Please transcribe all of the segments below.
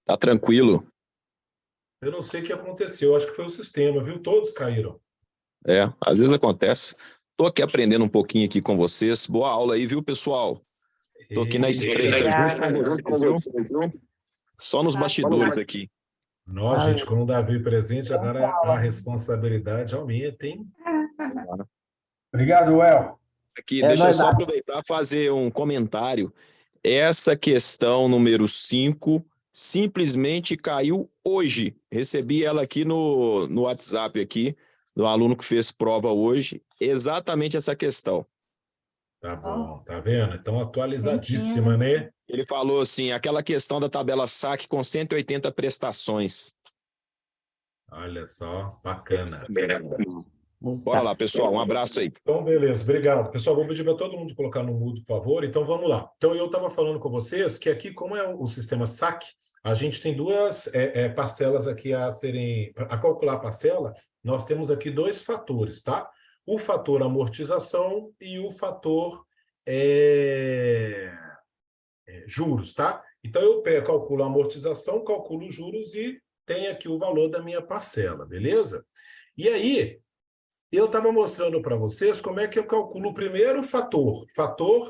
Tá tranquilo. Eu não sei o que aconteceu, acho que foi o sistema, viu? Todos caíram. Às vezes acontece. Tô aqui aprendendo um pouquinho aqui com vocês. Boa aula aí, viu, pessoal? Tô aqui na espreita junto com vocês, viu? Só nos bastidores aqui. Nossa, gente, com o Davi presente, agora a responsabilidade aumenta, hein? Obrigado, El. Aqui, deixa eu só aproveitar e fazer um comentário. Essa questão número 5 simplesmente caiu hoje. Recebi ela aqui no WhatsApp aqui, do aluno que fez prova hoje, exatamente essa questão. Tá bom, tá vendo? Então, atualizadíssima, né? Ele falou assim, aquela questão da tabela SAC com 180 prestações. Olha só, bacana. Bora lá, pessoal, um abraço aí. Então, beleza, obrigado. Pessoal, vou pedir para todo mundo colocar no mudo, por favor. Então, vamos lá. Então, eu estava falando com vocês que aqui, como é o sistema SAC, a gente tem duas parcelas aqui a calcular a parcela, nós temos aqui dois fatores, tá? O fator amortização e o fator juros, tá? Então, eu calculo a amortização, calculo os juros e tenho aqui o valor da minha parcela, beleza? E aí, eu estava mostrando para vocês como é que eu calculo o primeiro fator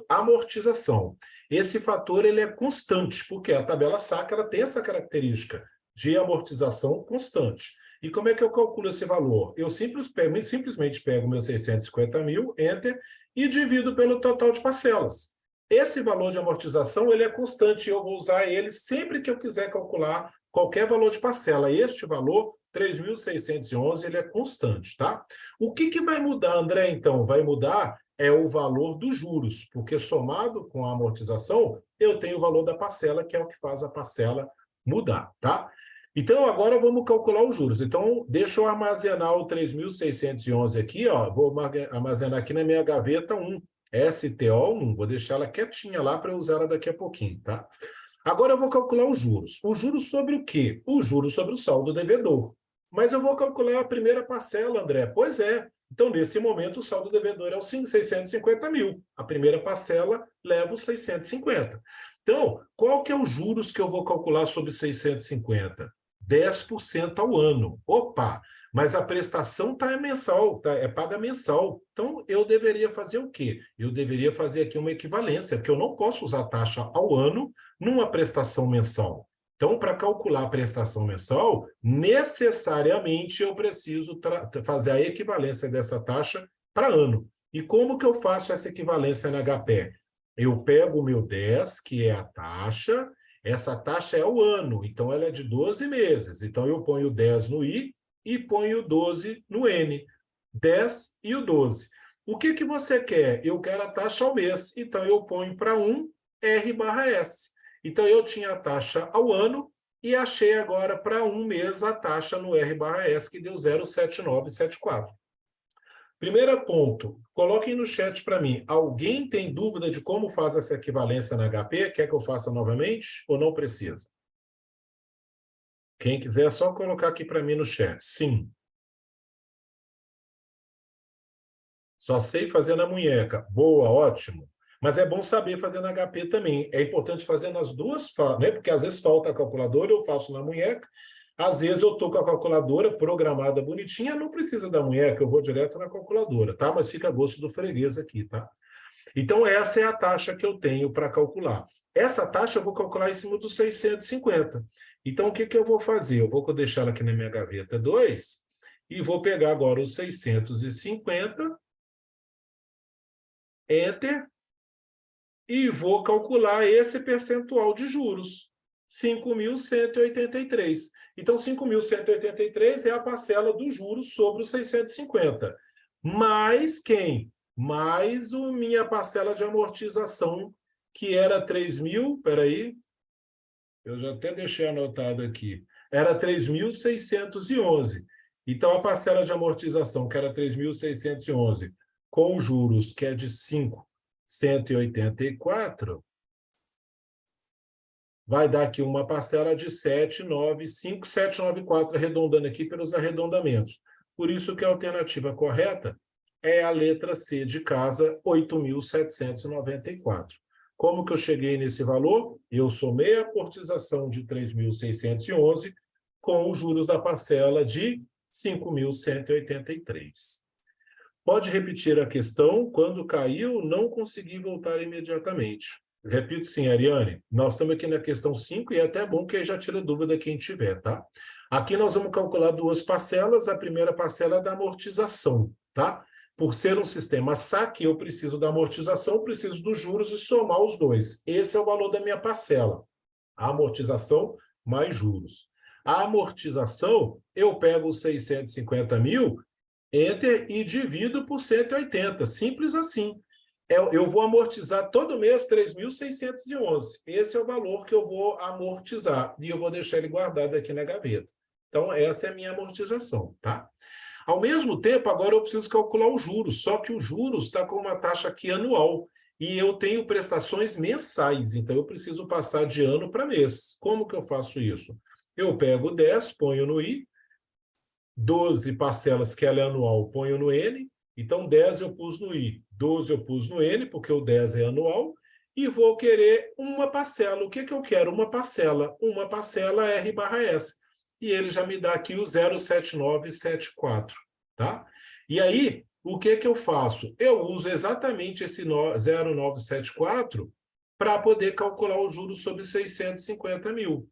amortização. Esse fator ele é constante, porque a tabela SAC ela tem essa característica de amortização constante. E como é que eu calculo esse valor? Eu simplesmente pego meus 650 mil, enter, e divido pelo total de parcelas. Esse valor de amortização ele é constante e eu vou usar ele sempre que eu quiser calcular qualquer valor de parcela. Este valor, 3.611, ele é constante, tá? O que vai mudar, André, então? Vai mudar o valor dos juros, porque somado com a amortização, eu tenho o valor da parcela, que é o que faz a parcela mudar, tá? Então, agora vamos calcular os juros. Então, deixa eu armazenar o 3.611 aqui, ó. Vou armazenar aqui na minha gaveta 1, STO1. Vou deixar ela quietinha lá para eu usar ela daqui a pouquinho, tá? Agora eu vou calcular os juros. Os juros sobre o quê? Os juros sobre o saldo devedor. Mas eu vou calcular a primeira parcela, André. Pois é. Então, nesse momento, o saldo devedor é os 650 mil. A primeira parcela leva os 650. Então, qual que é os juros que eu vou calcular sobre 650? 10% ao ano. Opa! Mas a prestação é mensal, é paga mensal. Então, eu deveria fazer o quê? Eu deveria fazer aqui uma equivalência, porque eu não posso usar taxa ao ano numa prestação mensal. Então, para calcular a prestação mensal, necessariamente eu preciso fazer a equivalência dessa taxa para ano. E como que eu faço essa equivalência na HPE? Eu pego o meu 10, que é a taxa, essa taxa é o ano, então ela é de 12 meses. Então, eu ponho 10 no I e ponho 12 no N. 10 e o 12. O que você quer? Eu quero a taxa ao mês. Então, eu ponho para 1 R/S. Então, eu tinha a taxa ao ano e achei agora para um mês a taxa no R/S, que deu 0,7974. Primeiro ponto, coloquem no chat para mim. Alguém tem dúvida de como faz essa equivalência na HP? Quer que eu faça novamente ou não precisa? Quem quiser, é só colocar aqui para mim no chat. Sim. Só sei fazer na munheca. Boa, ótimo. Mas é bom saber fazer na HP também. É importante fazer nas duas, né? Porque às vezes falta a calculadora, eu faço na munheca. Às vezes eu estou com a calculadora programada bonitinha, não precisa da munheca, eu vou direto na calculadora, tá? Mas fica a gosto do freguês aqui, tá? Então, essa é a taxa que eu tenho para calcular. Essa taxa eu vou calcular em cima dos 650. Então, o que eu vou fazer? Eu vou deixar ela aqui na minha gaveta 2 e vou pegar agora os 650, Enter, e vou calcular esse percentual de juros, 5.183. Então, 5.183 é a parcela dos juros sobre os 650. Mais quem? Mais a minha parcela de amortização, que era 3.000, espera aí, eu já até deixei anotado aqui, era 3.611. Então, a parcela de amortização, que era 3.611, com juros, que é de 5.184, vai dar aqui uma parcela de 795.794, arredondando aqui pelos arredondamentos. Por isso que a alternativa correta é a letra C de casa, 8.794. Como que eu cheguei nesse valor? Eu somei a amortização de 3.611 com os juros da parcela de 5.183. Pode repetir a questão. Quando caiu, não consegui voltar imediatamente. Repito sim, Ariane. Nós estamos aqui na questão 5 e é até bom que aí já tira dúvida quem tiver, tá? Aqui nós vamos calcular duas parcelas. A primeira parcela é da amortização, tá? Por ser um sistema saque, eu preciso da amortização, preciso dos juros e somar os dois. Esse é o valor da minha parcela. A amortização mais juros. A amortização, eu pego os 650 mil, enter e divido por 180. Simples assim. Eu vou amortizar todo mês 3.611. Esse é o valor que eu vou amortizar. E eu vou deixar ele guardado aqui na gaveta. Então, essa é a minha amortização, tá? Ao mesmo tempo, agora eu preciso calcular os juros, só que os juros está com uma taxa aqui anual, e eu tenho prestações mensais, então eu preciso passar de ano para mês. Como que eu faço isso? Eu pego 10, ponho no I, 12 parcelas, que ela é anual, ponho no N, então 10 eu pus no I, 12 eu pus no N, porque o 10 é anual, e vou querer uma parcela. O que que eu quero? Uma parcela R/S. E ele já me dá aqui o 07974, tá? E aí, o que que eu faço? Eu uso exatamente esse 0,974 para poder calcular o juros sobre 650 mil.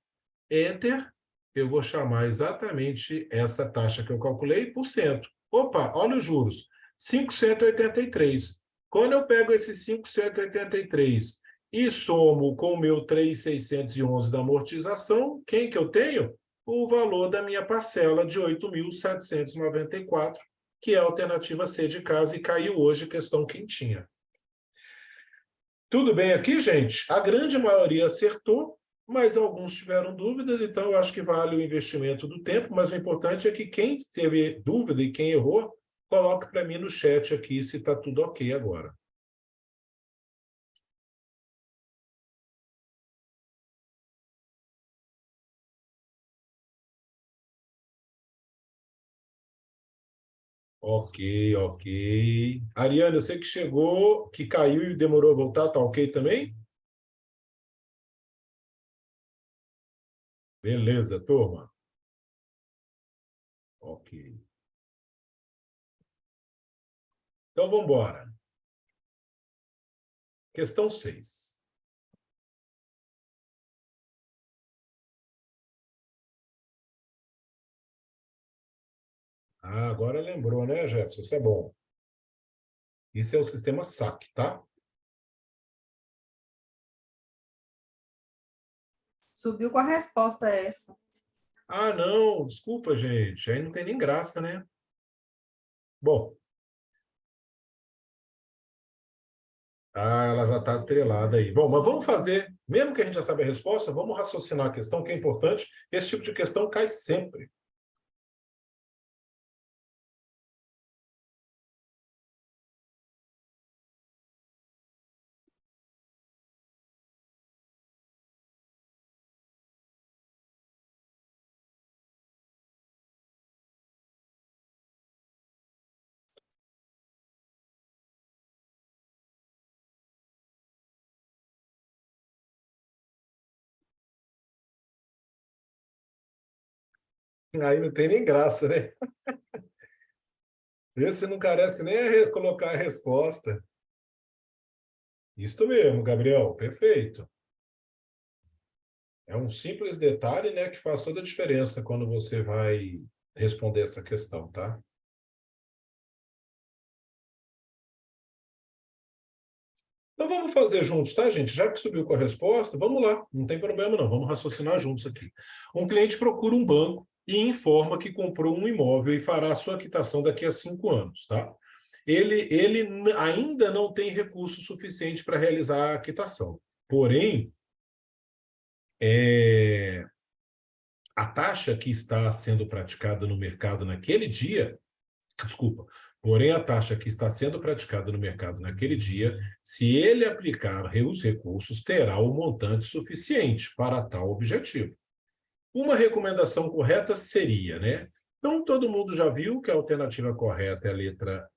Enter, eu vou chamar exatamente essa taxa que eu calculei por cento. Opa, olha os juros, 583. Quando eu pego esses 583 e somo com o meu 3.611 da amortização, quem que eu tenho? O valor da minha parcela de 8.794, que é a alternativa C de casa, e caiu hoje, questão quentinha. Tudo bem aqui, gente? A grande maioria acertou, mas alguns tiveram dúvidas, então eu acho que vale o investimento do tempo, mas o importante é que quem teve dúvida e quem errou, coloque para mim no chat aqui se está tudo ok agora. Ok, ok. Ariane, eu sei que chegou, que caiu e demorou a voltar, tá ok também? Beleza, turma. Ok. Então, vamos embora. Questão 6. Ah, agora lembrou, né, Jefferson? Isso é bom. Isso é o sistema SAC, tá? Subiu com a resposta essa. Ah, não, desculpa, gente. Aí não tem nem graça, né? Bom. Ah, ela já está atrelada aí. Bom, mas vamos fazer, mesmo que a gente já saiba a resposta, vamos raciocinar a questão, que é importante. Esse tipo de questão cai sempre. Aí não tem nem graça, né? Esse não carece nem colocar a resposta. Isso mesmo, Gabriel, perfeito. É um simples detalhe, né, que faz toda a diferença quando você vai responder essa questão, tá? Então vamos fazer juntos, tá, gente? Já que subiu com a resposta, vamos lá, não tem problema não, vamos raciocinar juntos aqui. Um cliente procura um banco e informa que comprou um imóvel e fará a sua quitação daqui a 5 anos, tá? Ele ainda não tem recurso suficiente para realizar a quitação. Porém, a taxa que está sendo praticada no mercado naquele dia, porém a taxa que está sendo praticada no mercado naquele dia, se ele aplicar os recursos, terá o montante suficiente para tal objetivo. Uma recomendação correta seria, né? Então, todo mundo já viu que a alternativa correta é a letra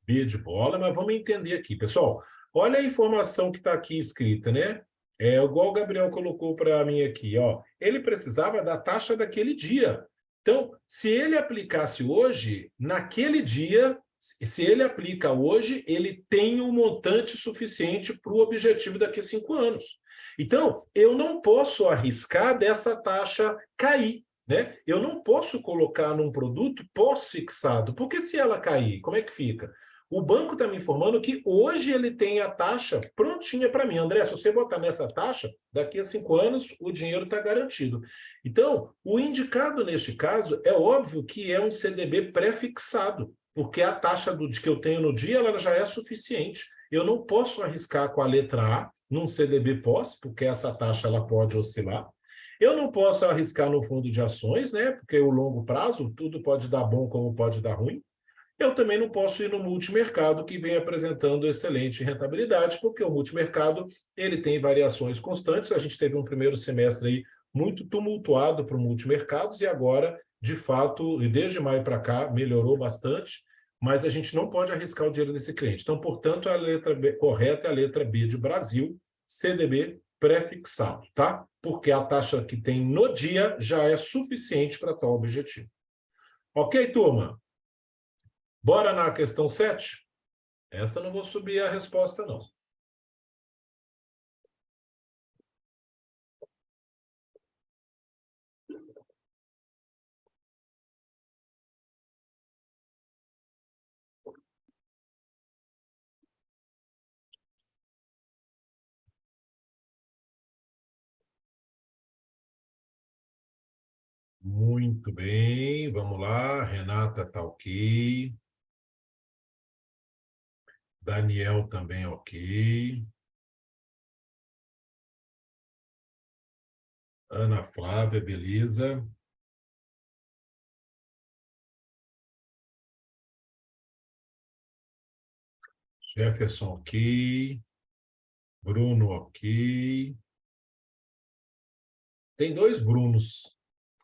B de bola, mas vamos entender aqui, pessoal. Olha a informação que está aqui escrita, né? É igual o Gabriel colocou para mim aqui, ó. Ele precisava da taxa daquele dia. Então, se ele aplicasse hoje, naquele dia, se ele aplica hoje, ele tem um montante suficiente para o objetivo daqui a 5 anos. Então, eu não posso arriscar dessa taxa cair, né? Eu não posso colocar num produto pós-fixado, porque se ela cair, como é que fica? O banco está me informando que hoje ele tem a taxa prontinha para mim. André, se você botar nessa taxa, daqui a 5 anos o dinheiro está garantido. Então, o indicado neste caso é óbvio que é um CDB pré-fixado, porque a taxa que eu tenho no dia ela já é suficiente. Eu não posso arriscar com a letra A num CDB pós, porque essa taxa ela pode oscilar. Eu não posso arriscar no fundo de ações, né? Porque o longo prazo, tudo pode dar bom como pode dar ruim. Eu também não posso ir no multimercado, que vem apresentando excelente rentabilidade, porque o multimercado ele tem variações constantes. A gente teve um primeiro semestre aí muito tumultuado para o multimercados e agora, de fato, e desde maio para cá, melhorou bastante, mas a gente não pode arriscar o dinheiro desse cliente. Então, portanto, a letra B correta é a letra B de Brasil, CDB pré-fixado, tá? Porque a taxa que tem no dia já é suficiente para tal objetivo. Ok, turma? Bora na questão 7? Essa eu não vou subir a resposta, não. Muito bem, vamos lá. Renata está ok. Daniel também ok. Ana Flávia, beleza. Jefferson ok. Bruno ok. Tem 2 Brunos.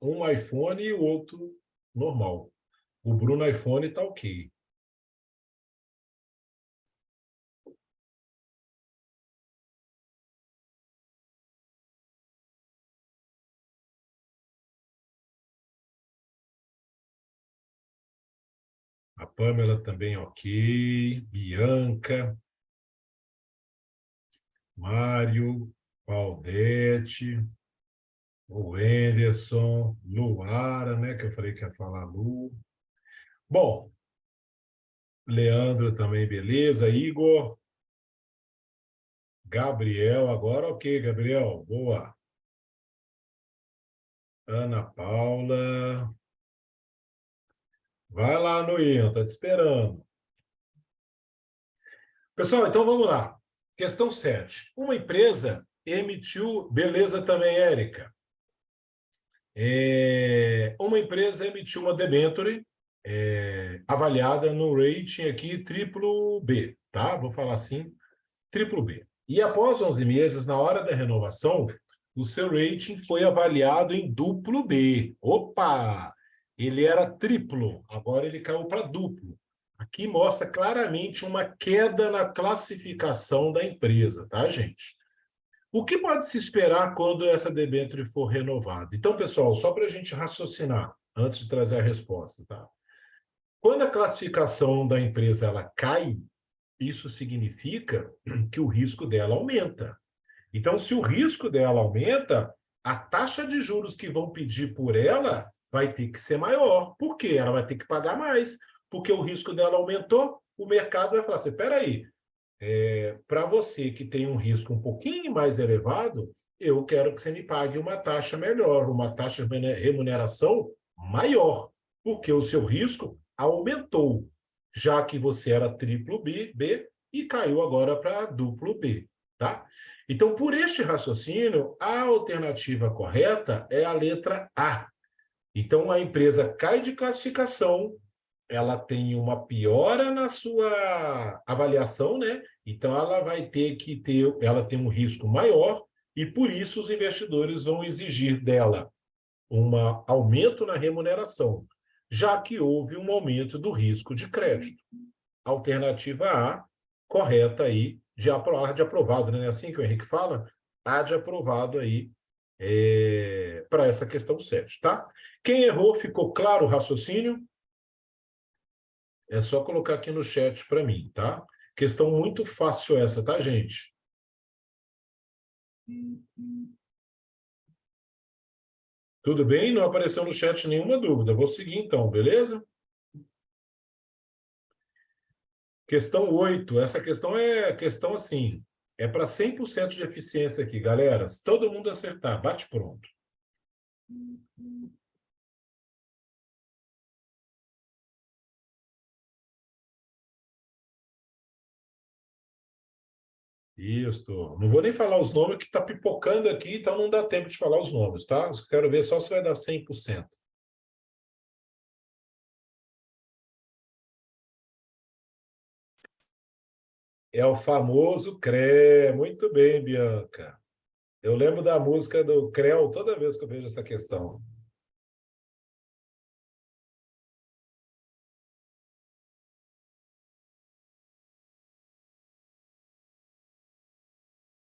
Um iPhone e o outro normal. O Bruno iPhone está ok. A Pamela também ok. Bianca. Mário. Valdete. O Anderson. Luara, né? Que eu falei que ia falar Lu. Bom, Leandro também, beleza. Igor. Gabriel, agora ok, Gabriel. Boa. Ana Paula. Vai lá, Noinho, tá te esperando. Pessoal, então vamos lá. Questão 7. Uma empresa emitiu... Beleza também, Érica. Uma empresa emitiu uma debenture avaliada no rating aqui triplo B, tá? Vou falar assim, triplo B. E após 11 meses, na hora da renovação, o seu rating foi avaliado em duplo B. Opa! Ele era triplo, agora ele caiu para duplo. Aqui mostra claramente uma queda na classificação da empresa, tá, gente? O que pode se esperar quando essa debênture for renovada? Então, pessoal, só para a gente raciocinar, antes de trazer a resposta, tá? Quando a classificação da empresa ela cai, isso significa que o risco dela aumenta. Então, se o risco dela aumenta, a taxa de juros que vão pedir por ela vai ter que ser maior. Por quê? Ela vai ter que pagar mais. Porque o risco dela aumentou, o mercado vai falar assim, espera aí, para você que tem um risco um pouquinho mais elevado, eu quero que você me pague uma taxa melhor, uma taxa de remuneração maior, porque o seu risco aumentou, já que você era triplo B e caiu agora para duplo B, tá? Então, por este raciocínio, a alternativa correta é a letra A. Então, a empresa cai de classificação, ela tem uma piora na sua avaliação, né? Então, ela vai ter que ter, ela tem um risco maior e, por isso, os investidores vão exigir dela um aumento na remuneração, já que houve um aumento do risco de crédito. Alternativa A, correta aí, de aprovado, né? Não é assim que o Henrique fala? Há de aprovado aí para essa questão 7, tá? Quem errou, ficou claro o raciocínio? É só colocar aqui no chat para mim, tá? Questão muito fácil essa, tá, gente? Tudo bem? Não apareceu no chat nenhuma dúvida. Vou seguir então, beleza? Questão 8. Essa questão é questão assim, é para 100% de eficiência aqui, galera. Se todo mundo acertar, bate pronto. Isso. Não vou nem falar os nomes, que está pipocando aqui, então não dá tempo de falar os nomes, tá? Eu quero ver só se vai dar 100%. É o famoso CRE. Muito bem, Bianca. Eu lembro da música do CREL toda vez que eu vejo essa questão.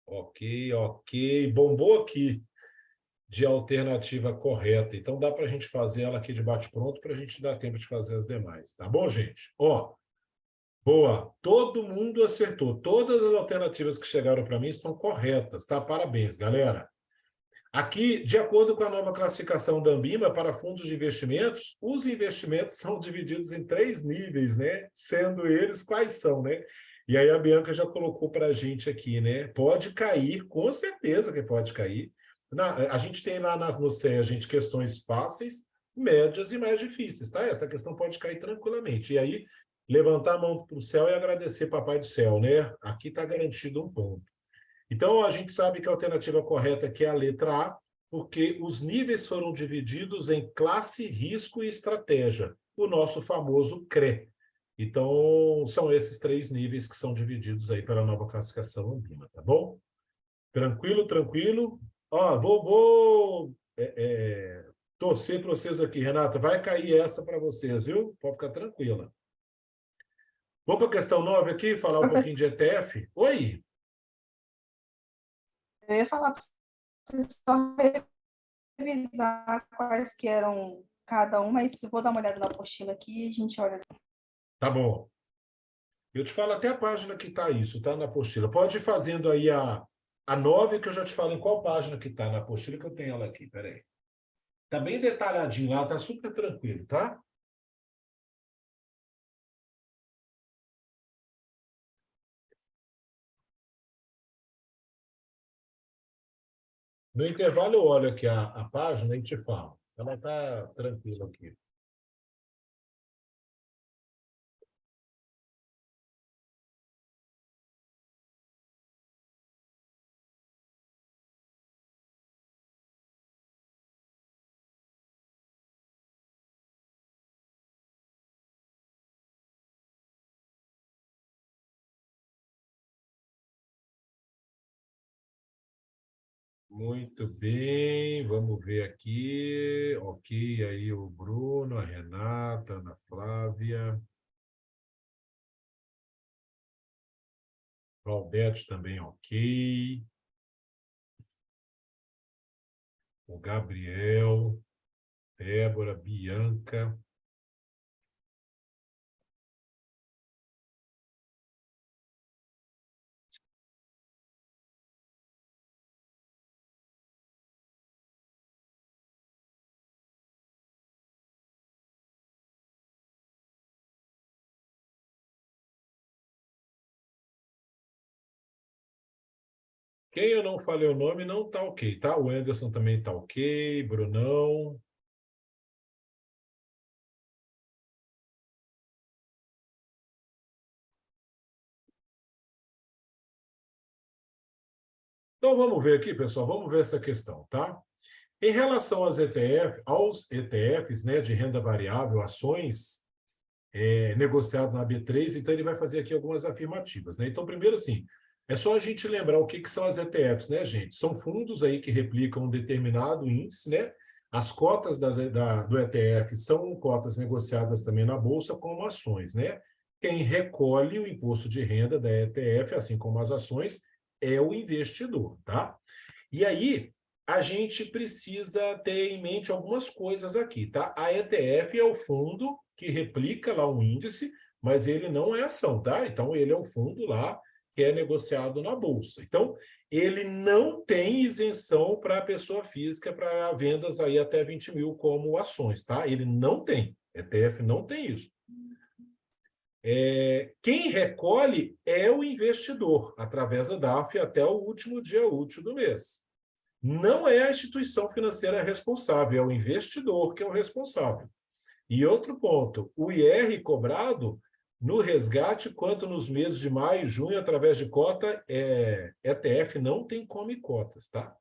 Ok, ok. Bombou aqui de alternativa correta. Então, dá para a gente fazer ela aqui de bate-pronto para a gente dar tempo de fazer as demais. Tá bom, gente? Ó, boa. Todo mundo acertou. Todas as alternativas que chegaram para mim estão corretas, tá? Parabéns, galera. Aqui, de acordo com a nova classificação da Anbima para fundos de investimentos, os investimentos são divididos em 3 níveis, né? Sendo eles quais são, né? E aí a Bianca já colocou para a gente aqui, né? Pode cair, com certeza que pode cair. A gente tem lá no CEA, gente, questões fáceis, médias e mais difíceis, tá? Essa questão pode cair tranquilamente. E aí, levantar a mão para o céu e agradecer Papai do Céu, né? Aqui está garantido um ponto. Então, a gente sabe que a alternativa correta aqui é a letra A, porque os níveis foram divididos em classe, risco e estratégia, o nosso famoso CRE. Então, são esses 3 níveis que são divididos aí pela nova classificação Anbima, tá bom? Tranquilo, tranquilo. Ó, vou torcer para vocês aqui, Renata. Vai cair essa para vocês, viu? Pode ficar tranquila. Vamos para a questão 9 aqui, falar um pouquinho de ETF. Oi! Eu ia falar para vocês só revisar quais que eram cada uma, mas vou dar uma olhada na apostila aqui e a gente olha. Tá bom. Eu te falo até a página que está isso, tá? Na apostila. Pode ir fazendo aí a 9, que eu já te falo em qual página que está na apostila, que eu tenho ela aqui. Peraí. Tá bem detalhadinho lá, tá super tranquilo, tá? No intervalo eu olho aqui a página e te falo. Ela está tranquila aqui. Muito bem, vamos ver aqui. Ok, aí o Bruno, a Renata, a Ana Flávia. O Aldete também, ok. O Gabriel, Débora, Bianca. Quem eu não falei o nome não tá ok, tá? O Anderson também tá ok, Brunão. Então vamos ver aqui, pessoal, vamos ver essa questão, tá? Em relação aos ETFs, né, de renda variável, ações negociadas na B3, então ele vai fazer aqui algumas afirmativas, né? Então, primeiro assim, é só a gente lembrar o que são as ETFs, né, gente? São fundos aí que replicam um determinado índice, né? As cotas do ETF são cotas negociadas também na Bolsa como ações, né? quem recolhe o imposto de renda da ETF, assim como as ações, é o investidor, tá? E aí, a gente precisa ter em mente algumas coisas aqui, tá? A ETF é o fundo que replica lá um índice, mas ele não é ação, tá? Então, ele é um fundo lá que é negociado na Bolsa. Então, ele não tem isenção para a pessoa física para vendas aí até 20 mil como ações, tá? Ele não tem. ETF não tem isso. Quem recolhe é o investidor, através da DARF até o último dia útil do mês. Não é a instituição financeira responsável, é o investidor que é o responsável. E outro ponto, o IR cobrado no resgate, quanto nos meses de maio e junho, através de cota, ETF não tem come cotas, tá?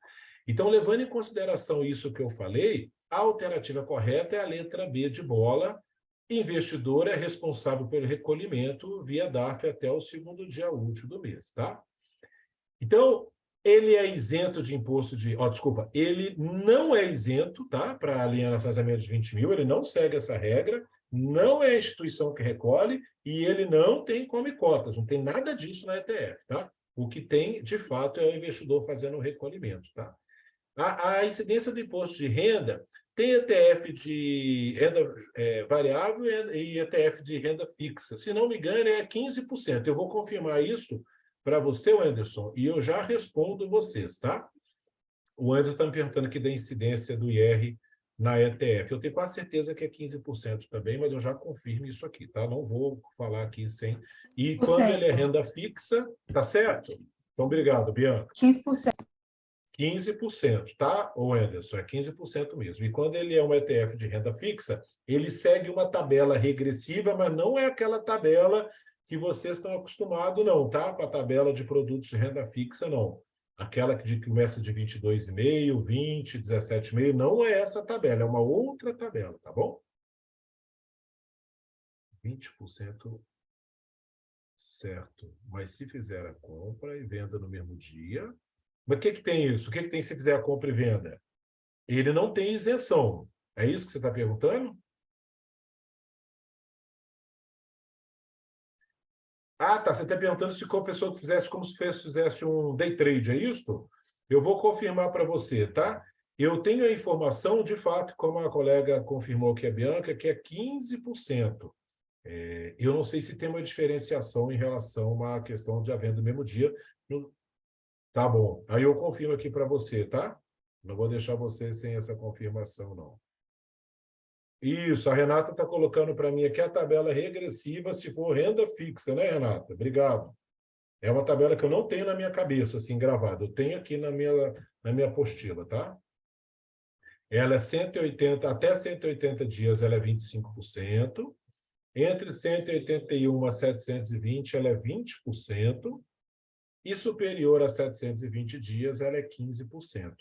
Então, levando em consideração isso que eu falei, a alternativa correta é a letra B de bola. Investidor é responsável pelo recolhimento via DARF até o segundo dia útil do mês, tá? Então, ele é isento de imposto de... desculpa, ele não é isento, tá? Para alienação de 20 mil, ele não segue essa regra, não é a instituição que recolhe e ele não tem come cotas, não tem nada disso na ETF, tá? O que tem, de fato, é o investidor fazendo o recolhimento, tá? A incidência do imposto de renda tem ETF de renda variável e ETF de renda fixa. Se não me engano, é 15%. Eu vou confirmar isso para você, Anderson, e eu já respondo vocês, tá? O Anderson está me perguntando aqui da incidência do IR na ETF. Eu tenho quase certeza que é 15% também, mas eu já confirmo isso aqui, tá? Não vou falar aqui sem... E quando ele é renda fixa, tá certo? Então, obrigado, Bianca. 15%. 15%, tá, ô Anderson? É 15% mesmo. E quando ele é um ETF de renda fixa, ele segue uma tabela regressiva, mas não é aquela tabela que vocês estão acostumados, não, tá? Com a tabela de produtos de renda fixa, não. Aquela que começa de 22,5, 20, 17,5, não é essa tabela, é uma outra tabela, tá bom? 20%, certo. Mas se fizer a compra e venda no mesmo dia... Mas o que tem isso? O que tem se fizer a compra e venda? Ele não tem isenção. É isso que você está perguntando? Ah, tá. Você está perguntando se a pessoa que fizesse como se fizesse um day trade, é isso? Eu vou confirmar para você, tá? Eu tenho a informação, de fato, como a colega confirmou que é Bianca, que é 15%. Eu não sei se tem uma diferenciação em relação à questão de a venda no mesmo dia. Tá bom. Aí eu confirmo aqui para você, tá? Não vou deixar você sem essa confirmação, não. Isso, a Renata está colocando para mim aqui a tabela regressiva se for renda fixa, né, Renata? Obrigado. É uma tabela que eu não tenho na minha cabeça, assim, gravada. Eu tenho aqui na minha apostila, tá? Ela é 180, até 180 dias ela é 25%. Entre 181 a 720, ela é 20%. E superior a 720 dias, ela é 15%.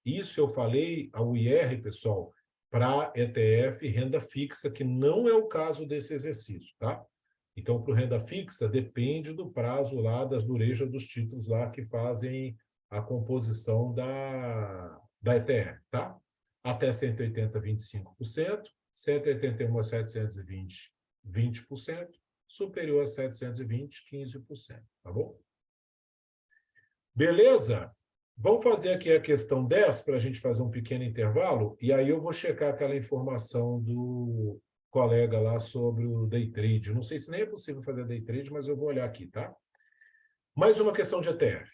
Isso eu falei ao IR, pessoal, para ETF renda fixa, que não é o caso desse exercício, tá? Então, para renda fixa, depende do prazo lá, das durejas dos títulos lá que fazem a composição da ETF, tá? Até 180, 25%, 181 a 720, 20%, superior a 720, 15%, tá bom? Beleza? Vamos fazer aqui a questão 10 para a gente fazer um pequeno intervalo, e aí eu vou checar aquela informação do colega lá sobre o day trade. Não sei se nem é possível fazer day trade, mas eu vou olhar aqui, tá? Mais uma questão de ETF.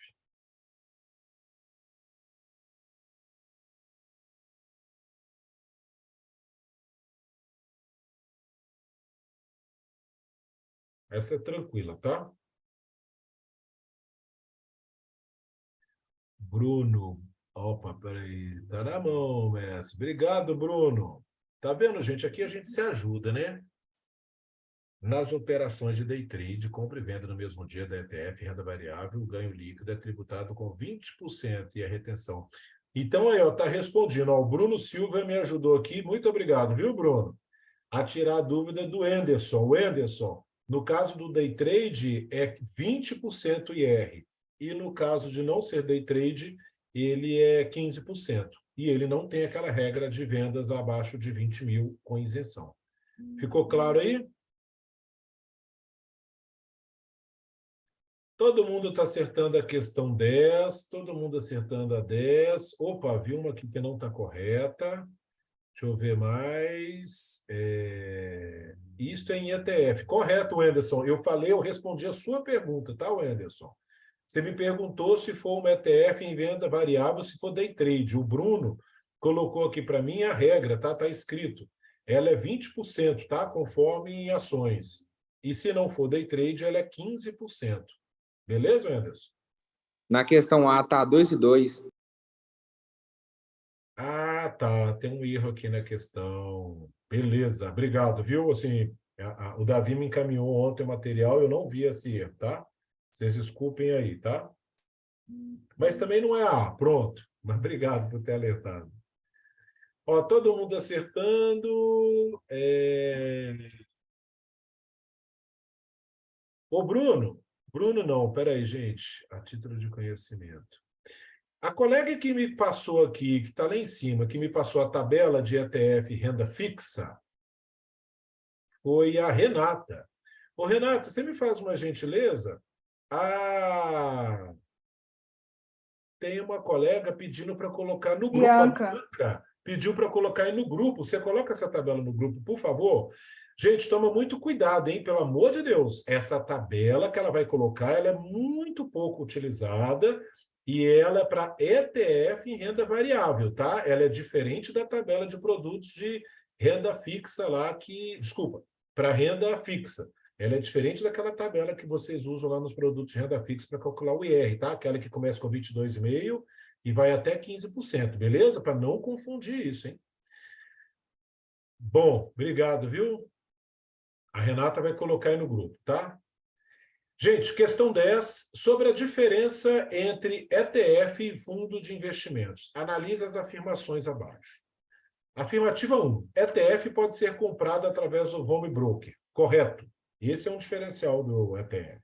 Essa é tranquila, tá? Bruno. Opa, peraí. Tá na mão, mestre. Obrigado, Bruno. Tá vendo, gente? Aqui a gente se ajuda, né? Nas operações de day trade, compra e venda no mesmo dia da ETF, renda variável, o ganho líquido é tributado com 20% e a retenção. Então, aí, ó, tá respondido. Ó, o Bruno Silva me ajudou aqui. Muito obrigado, viu, Bruno? A tirar a dúvida do Anderson. O Anderson, no caso do day trade, é 20% IR. E no caso de não ser day trade, ele é 15%. E ele não tem aquela regra de vendas abaixo de 20 mil com isenção. Ficou claro aí? Todo mundo está acertando a questão 10, todo mundo acertando a 10. Opa, vi uma aqui que não está correta. Deixa eu ver mais. Isto é em ETF. Correto, Anderson. Eu falei, eu respondi a sua pergunta, tá, Anderson? Você me perguntou se for um ETF em venda variável, se for day trade. O Bruno colocou aqui para mim a regra, tá? Está escrito. Ela é 20%, tá? Conforme em ações. E se não for day trade, ela é 15%. Beleza, Anderson? Na questão A, tá 2 e 2. Ah, tá. Tem um erro aqui na questão. Beleza, obrigado, viu? Assim, o Davi me encaminhou ontem o material, eu não vi esse erro, tá? Vocês desculpem aí, tá? Mas também não é A, pronto. Mas obrigado por ter alertado. Ó, todo mundo acertando. Ô, Bruno. Bruno não, peraí, gente. A título de conhecimento. A colega que me passou aqui, que está lá em cima, que me passou a tabela de ETF renda fixa, foi a Renata. Ô, Renata, você me faz uma gentileza? Tem uma colega pedindo para colocar no grupo. Bianca. A Bianca pediu para colocar aí no grupo. Você coloca essa tabela no grupo, por favor? Gente, toma muito cuidado, hein? Pelo amor de Deus. Essa tabela que ela vai colocar, ela é muito pouco utilizada e ela é para ETF em renda variável, tá? Ela é diferente da tabela de produtos de renda fixa lá desculpa, para renda fixa. Ela é diferente daquela tabela que vocês usam lá nos produtos de renda fixa para calcular o IR, tá? Aquela que começa com 22,5% e vai até 15%, beleza? Para não confundir isso, hein? Bom, obrigado, viu? A Renata vai colocar aí no grupo, tá? Gente, questão 10, sobre a diferença entre ETF e fundo de investimentos. Analise as afirmações abaixo. Afirmativa 1. ETF pode ser comprado através do home broker. Correto. Esse é um diferencial do ETF.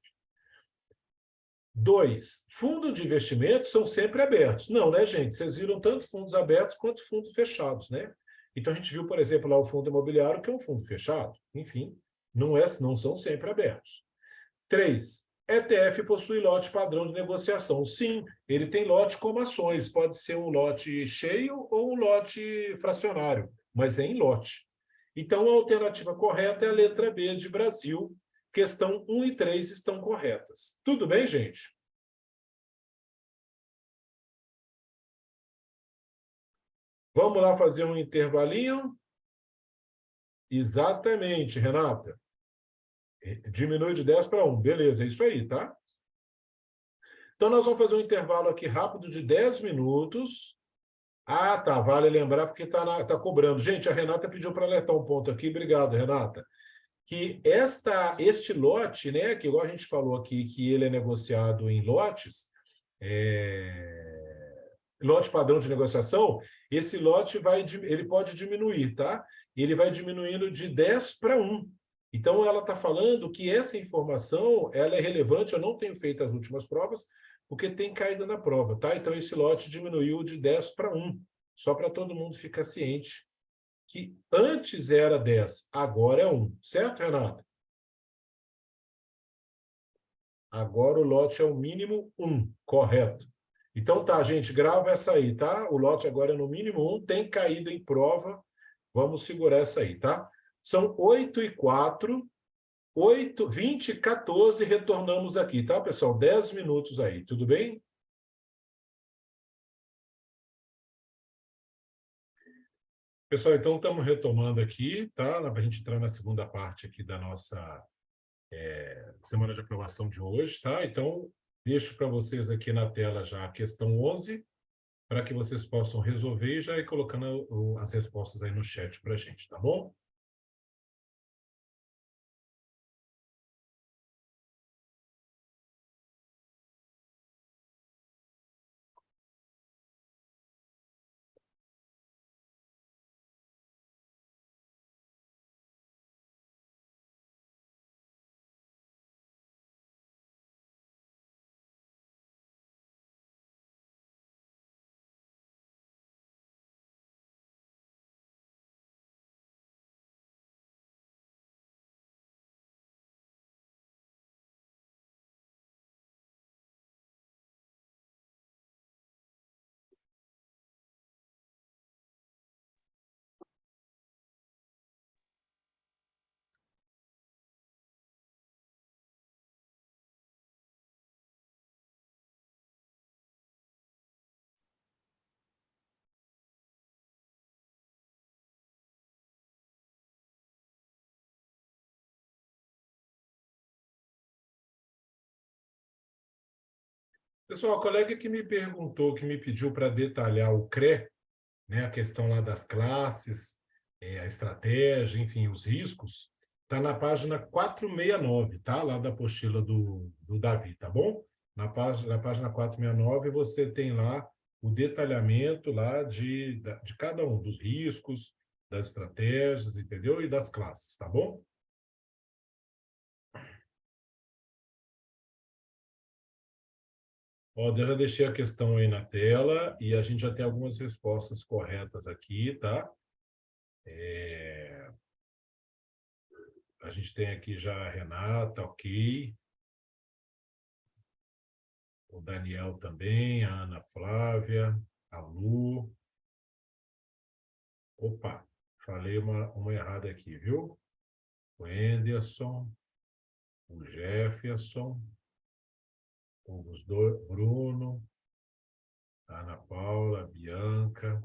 2. Fundos de investimentos são sempre abertos. Não, né, gente? Vocês viram tanto fundos abertos quanto fundos fechados, né? Então, a gente viu, por exemplo, lá o fundo imobiliário, que é um fundo fechado. Enfim, não são sempre abertos. 3. ETF possui lote padrão de negociação. Sim, ele tem lote como ações. Pode ser um lote cheio ou um lote fracionário, mas é em lote. Então, a alternativa correta é a letra B de Brasil. Questão 1 e 3 estão corretas. Tudo bem, gente? Vamos lá fazer um intervalinho? Exatamente, Renata. Diminui de 10 para 1. Beleza, é isso aí, tá? Então, nós vamos fazer um intervalo aqui rápido de 10 minutos. Ah, tá. Vale lembrar porque tá cobrando. Gente, a Renata pediu para alertar um ponto aqui. Obrigado, Renata. Que este lote, né, que igual a gente falou aqui, que ele é negociado em lotes, lote padrão de negociação, esse lote ele pode diminuir, tá? Ele vai diminuindo de 10 para 1. Então, ela está falando que essa informação ela é relevante, eu não tenho feito as últimas provas, porque tem caído na prova, tá? Então, esse lote diminuiu de 10 para 1, só para todo mundo ficar ciente que antes era 10, agora é 1. Certo, Renata? Agora o lote é o mínimo 1, correto. Então tá, gente, grava essa aí, tá? O lote agora é no mínimo 1, tem caído em prova. Vamos segurar essa aí, tá? São 8h04, 20h14, retornamos aqui, tá, pessoal? 10 minutos aí, tudo bem? Pessoal, então estamos retomando aqui, tá? Para a gente entrar na segunda parte aqui da nossa semana de aprovação de hoje, tá? Então, deixo para vocês aqui na tela já a questão 11, para que vocês possam resolver e já ir colocando as respostas aí no chat para a gente, tá bom? Pessoal, a colega que me perguntou, que me pediu para detalhar o CRE, né, a questão lá das classes, a estratégia, enfim, os riscos, está na página 469, tá? Lá da apostila do Davi, tá bom? Na página 469 você tem lá o detalhamento lá de cada um dos riscos, das estratégias, entendeu? E das classes, tá bom? Ó, eu já deixei a questão aí na tela e a gente já tem algumas respostas corretas aqui, tá? A gente tem aqui já a Renata, ok. O Daniel também, a Ana Flávia, a Lu. Opa, falei uma errada aqui, viu? O Anderson, o Jefferson, Bruno, a Ana Paula, a Bianca.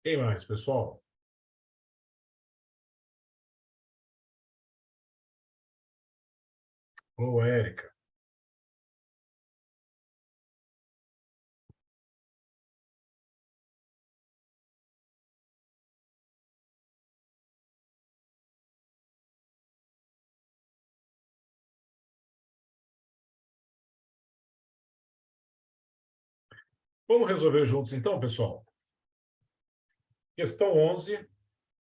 Quem mais, pessoal? Ô, Érica. Vamos resolver juntos, então, pessoal? Questão 11. O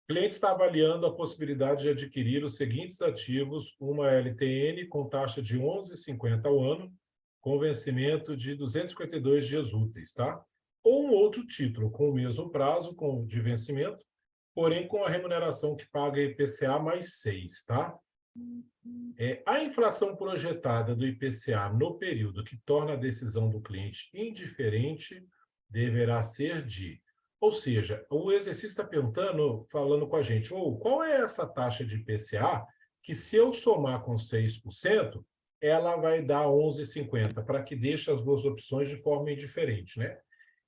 cliente está avaliando a possibilidade de adquirir os seguintes ativos: uma LTN com taxa de 11,50 ao ano, com vencimento de 252 dias úteis, tá? Ou um outro título com o mesmo prazo de vencimento, porém com a remuneração que paga IPCA mais 6, tá? A inflação projetada do IPCA no período que torna a decisão do cliente indiferente deverá ser de... Ou seja, o exercício está perguntando, falando com a gente, qual é essa taxa de IPCA que, se eu somar com 6%, ela vai dar 11,50, para que deixe as duas opções de forma indiferente, né?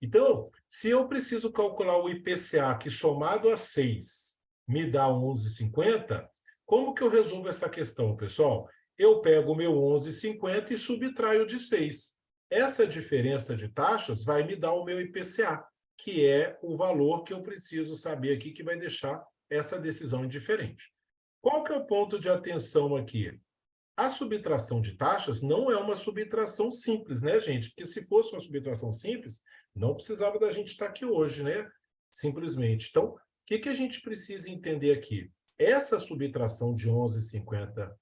Então, se eu preciso calcular o IPCA que, somado a 6, me dá 11,50, como que eu resolvo essa questão, pessoal? Eu pego o meu 11,50 e subtraio de 6. Essa diferença de taxas vai me dar o meu IPCA, que é o valor que eu preciso saber aqui, que vai deixar essa decisão indiferente. Qual que é o ponto de atenção aqui? A subtração de taxas não é uma subtração simples, né, gente? Porque se fosse uma subtração simples, não precisava da gente estar aqui hoje, né? Simplesmente. Então, o que a gente precisa entender aqui? Essa subtração de 11,50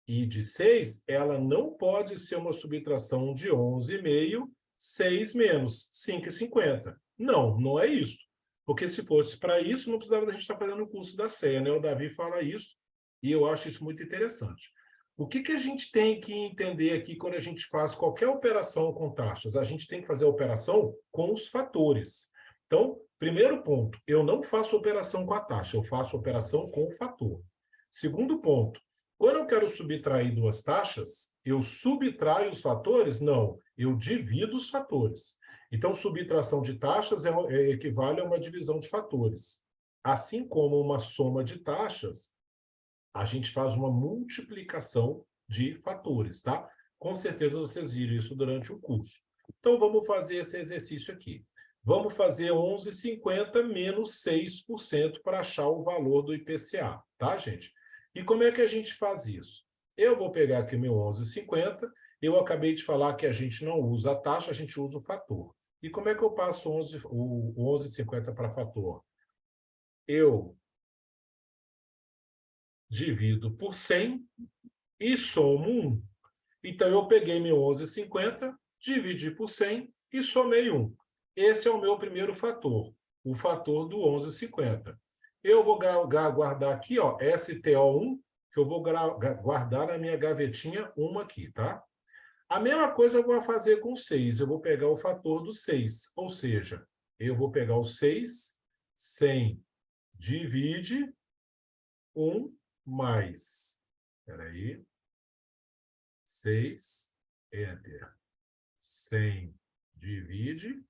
e de 6, ela não pode ser uma subtração de 11,5, 6 menos 5,50. Não, não é isso. Porque se fosse para isso, não precisava da gente estar fazendo o curso da CEA, né? O Davi fala isso, e eu acho isso muito interessante. O que a gente tem que entender aqui quando a gente faz qualquer operação com taxas? A gente tem que fazer a operação com os fatores. Então, primeiro ponto, eu não faço operação com a taxa, eu faço operação com o fator. Segundo ponto, quando eu quero subtrair duas taxas, eu subtraio os fatores? Não, eu divido os fatores. Então, subtração de taxas equivale a uma divisão de fatores. Assim como uma soma de taxas, a gente faz uma multiplicação de fatores, tá? Com certeza vocês viram isso durante o curso. Então, vamos fazer esse exercício aqui. Vamos fazer 11,50 menos 6% para achar o valor do IPCA, tá, gente? E como é que a gente faz isso? Eu vou pegar aqui meu 11,50 Eu acabei de falar que a gente não usa a taxa, a gente usa o fator. E como é que eu passo o 11,50 para fator? Eu divido por 100 e somo 1. Então, eu peguei meu 11,50, dividi por 100 e somei 1. Esse é o meu primeiro fator, o fator do 11,50. Eu vou guardar aqui, ó, STO1, que eu vou guardar na minha gavetinha 1 aqui, tá? A mesma coisa eu vou fazer com 6. Eu vou pegar o fator do 6, ou seja, eu vou pegar o 6, 100 divide 1 mais. Espera aí. 6, enter. 100 divide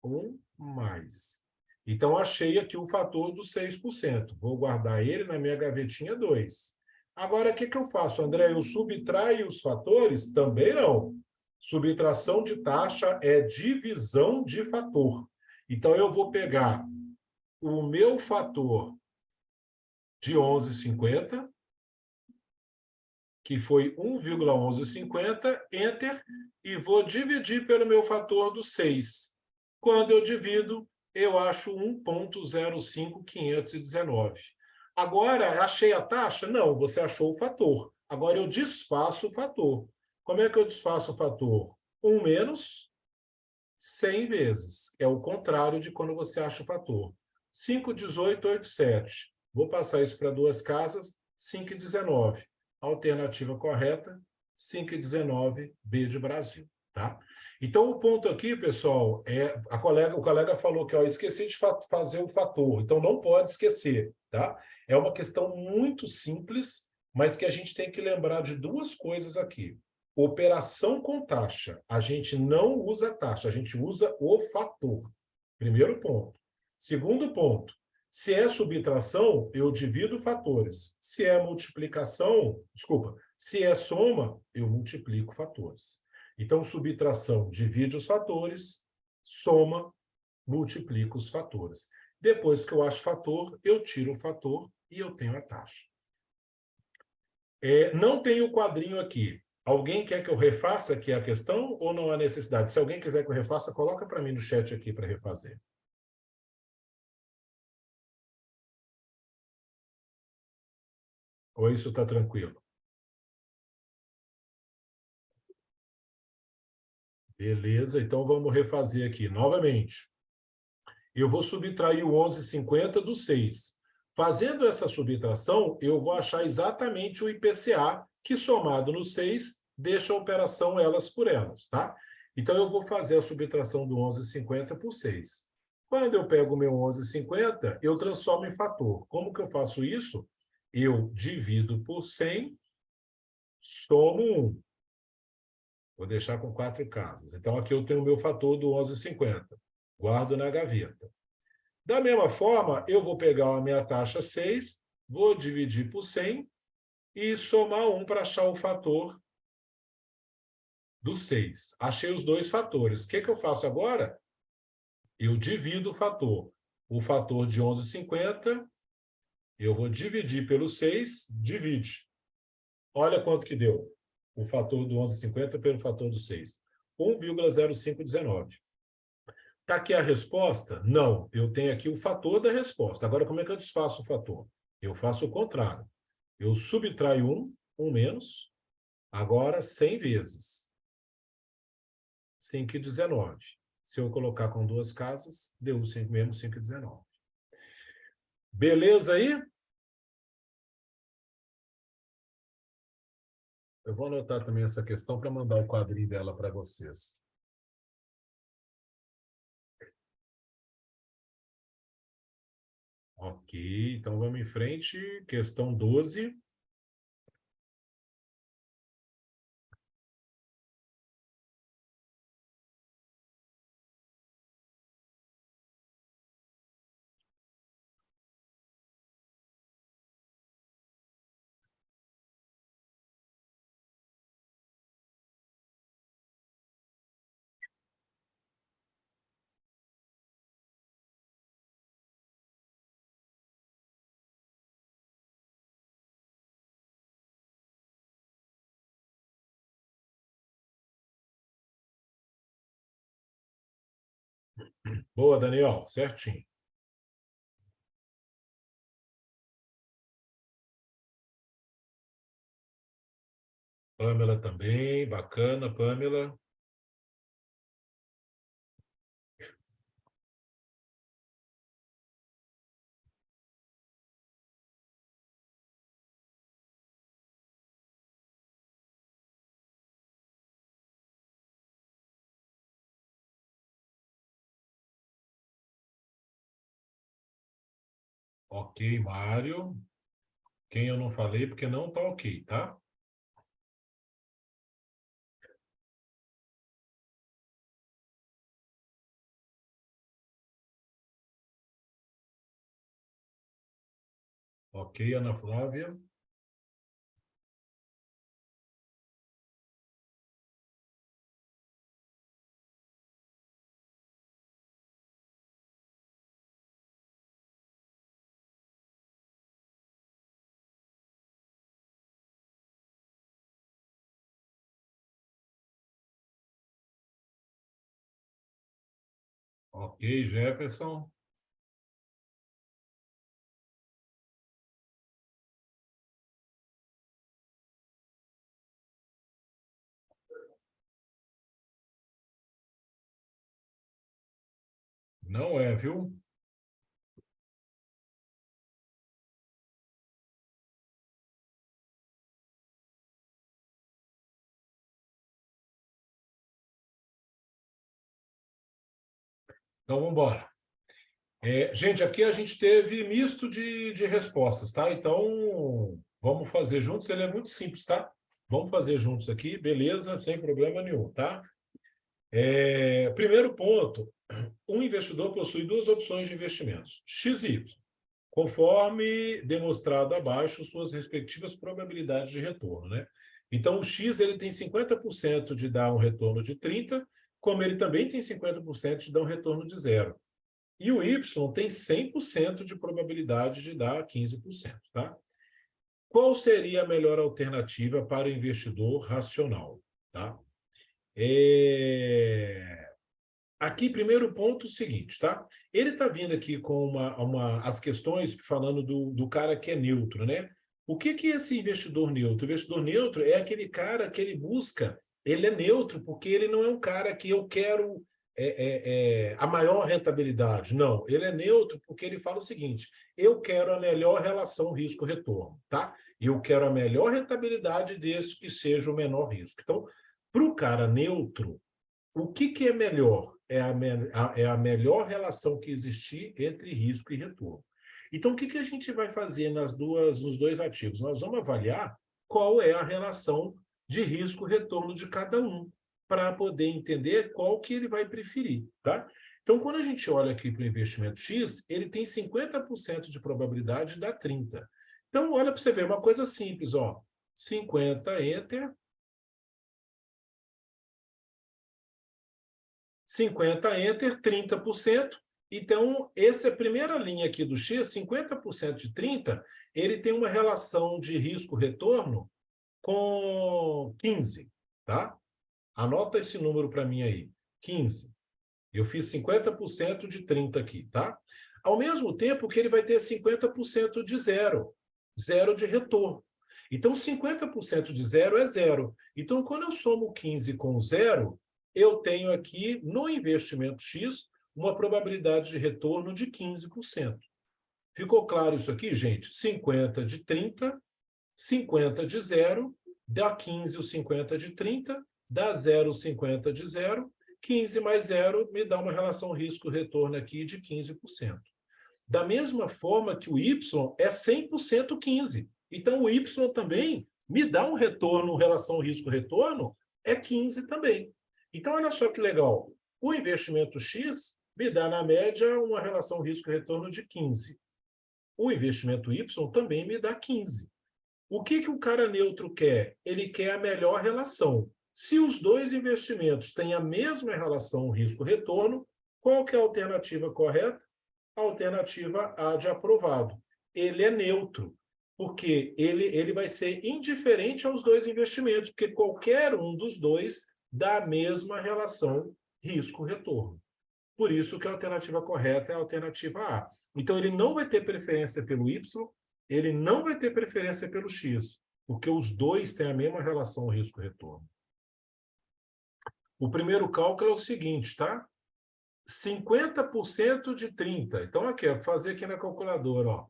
1 mais. Então, achei aqui o fator dos 6%. Vou guardar ele na minha gavetinha 2. Agora, o que eu faço, André? Eu subtraio os fatores? Também não. Subtração de taxa é divisão de fator. Então, eu vou pegar o meu fator de 11,50, que foi 1,1150, enter, e vou dividir pelo meu fator do 6. Quando eu divido, eu acho 1,05519. Agora, achei a taxa? Não, você achou o fator. Agora, eu desfaço o fator. Como é que eu desfaço o fator? 1 menos 100 vezes. É o contrário de quando você acha o fator. 5,1887. Vou passar isso para duas casas, 5,19. Alternativa correta, 5,19, B de Brasil, tá? Então, o ponto aqui, pessoal, o colega falou que, ó, esqueci de fazer o fator, então não pode esquecer, tá? É uma questão muito simples, mas que a gente tem que lembrar de duas coisas aqui. Operação com taxa, a gente não usa taxa, a gente usa o fator. Primeiro ponto. Segundo ponto, se é subtração, eu divido fatores. Se é multiplicação, desculpa, se é soma, eu multiplico fatores. Então, subtração divide os fatores, soma, multiplica os fatores. Depois que eu acho fator, eu tiro o fator e eu tenho a taxa. Não tem o quadrinho aqui. Alguém quer que eu refaça aqui a questão ou não há necessidade? Se alguém quiser que eu refaça, coloca para mim no chat aqui para refazer. Ou isso está tranquilo? Beleza, então vamos refazer aqui novamente. Eu vou subtrair o 11,50 do 6. Fazendo essa subtração, eu vou achar exatamente o IPCA, que somado no 6, deixa a operação elas por elas, tá? Então, eu vou fazer a subtração do 11,50 por 6. Quando eu pego o meu 11,50, eu transformo em fator. Como que eu faço isso? Eu divido por 100, somo 1. Vou deixar com 4 casas. Então, aqui eu tenho o meu fator do 11,50. Guardo na gaveta. Da mesma forma, eu vou pegar a minha taxa 6, vou dividir por 100 e somar 1 para achar o fator do 6. Achei os dois fatores. O que eu faço agora? Eu divido o fator. O fator de 11,50, eu vou dividir pelo 6, divide. Olha quanto que deu o fator do 11,50 pelo fator do 6. 1,0519. Está aqui a resposta? Não, eu tenho aqui o fator da resposta. Agora, como é que eu desfaço o fator? Eu faço o contrário. Eu subtraio 1 menos, agora 100 vezes. 5,19. Se eu colocar com duas casas, deu 5 menos 5,19. Beleza aí? Eu vou anotar também essa questão para mandar o quadrinho dela para vocês. Ok, então vamos em frente. Questão 12. Boa, Daniel, certinho. Pamela também, bacana, Pamela. Ok, Mário. Quem eu não falei, porque não tá ok, tá? Ok, Ana Flávia. Ok, Jefferson. Não é, viu? Então, vamos embora. Gente, aqui a gente teve misto de respostas, tá? Então, vamos fazer juntos. Ele é muito simples, tá? Vamos fazer juntos aqui, beleza? Sem problema nenhum, tá? Primeiro ponto, um investidor possui duas opções de investimentos, X e Y, conforme demonstrado abaixo suas respectivas probabilidades de retorno, né? Então, o X ele tem 50% de dar um retorno de 30%, como ele também tem 50% de dar um retorno de 0%. E o Y tem 100% de probabilidade de dar 15%, tá? Qual seria a melhor alternativa para o investidor racional, tá? Aqui, primeiro ponto, o seguinte, tá? Ele está vindo aqui com as questões falando do cara que é neutro, né? O que é esse investidor neutro? O investidor neutro é aquele cara que ele busca, ele é neutro porque ele não é um cara que eu quero a maior rentabilidade. Não, ele é neutro porque ele fala o seguinte, eu quero a melhor relação risco-retorno, tá? Eu quero a melhor rentabilidade desde que seja o menor risco. Então, para o cara neutro, o que é melhor? É a melhor relação que existir entre risco e retorno. Então, o que a gente vai fazer nos dois ativos? Nós vamos avaliar qual é a relação de risco-retorno de cada um, para poder entender qual que ele vai preferir, tá? Então, quando a gente olha aqui para o investimento X, ele tem 50% de probabilidade de dar 30%. Então, olha para você ver, uma coisa simples, ó, 50, enter, 50, enter, 30%. Então, essa é a primeira linha aqui do X, 50% de 30, ele tem uma relação de risco-retorno com 15, tá? Anota esse número para mim aí, 15. Eu fiz 50% de 30 aqui, tá? Ao mesmo tempo que ele vai ter 50% de zero de retorno. Então, 50% de zero é zero. Então, quando eu somo 15 com zero, eu tenho aqui, no investimento X, uma probabilidade de retorno de 15%. Ficou claro isso aqui, gente? 50 de 30, 50 de zero, dá 15 o 50 de 30, dá 0 o 50 de zero, 15 mais zero me dá uma relação risco-retorno aqui de 15%. Da mesma forma que o Y é 100% 15. Então, o Y também me dá um retorno, relação risco-retorno, é 15 também. Então, olha só que legal. O investimento X me dá, na média, uma relação risco-retorno de 15. O investimento Y também me dá 15. O que o cara neutro quer? Ele quer a melhor relação. Se os dois investimentos têm a mesma relação risco-retorno, qual que é a alternativa correta? A alternativa A de aprovado. Ele é neutro, porque ele vai ser indiferente aos dois investimentos, porque qualquer um dos dois dá a mesma relação risco-retorno. Por isso que a alternativa correta é a alternativa A. Então, ele não vai ter preferência pelo Y, ele não vai ter preferência pelo X, porque os dois têm a mesma relação risco-retorno. O primeiro cálculo é o seguinte, tá? 50% de 30. Então, aqui, ó, vou fazer aqui na calculadora, ó.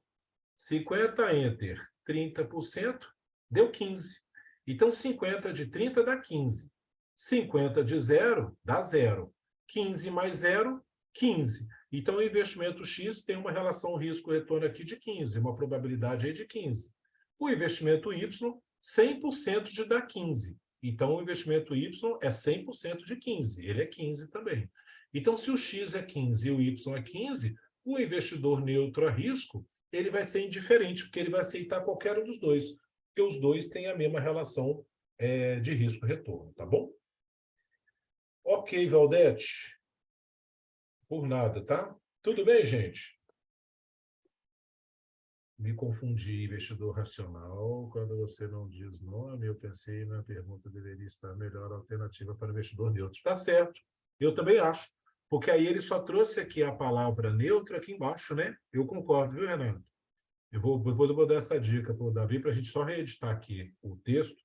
50 enter, 30%, deu 15. Então, 50 de 30 dá 15. 50 de 0 dá 0. 15 mais 0, 15. Então, o investimento X tem uma relação risco-retorno aqui de 15, uma probabilidade aí de 15. O investimento Y, 100% de dar 15. Então, o investimento Y é 100% de 15. Ele é 15 também. Então, se o X é 15 e o Y é 15, o investidor neutro a risco, ele vai ser indiferente, porque ele vai aceitar qualquer um dos dois, porque os dois têm a mesma relação de risco-retorno, tá bom? Ok, Valdete. Por nada, tá? Tudo bem, gente? Me confundi, investidor racional. Quando você não diz nome, eu pensei na pergunta deveria estar melhor alternativa para investidor neutro. Tá certo. Eu também acho. Porque aí ele só trouxe aqui a palavra neutro aqui embaixo, né? Eu concordo, viu, Renato? Depois eu vou dar essa dica para o Davi para a gente só reeditar aqui o texto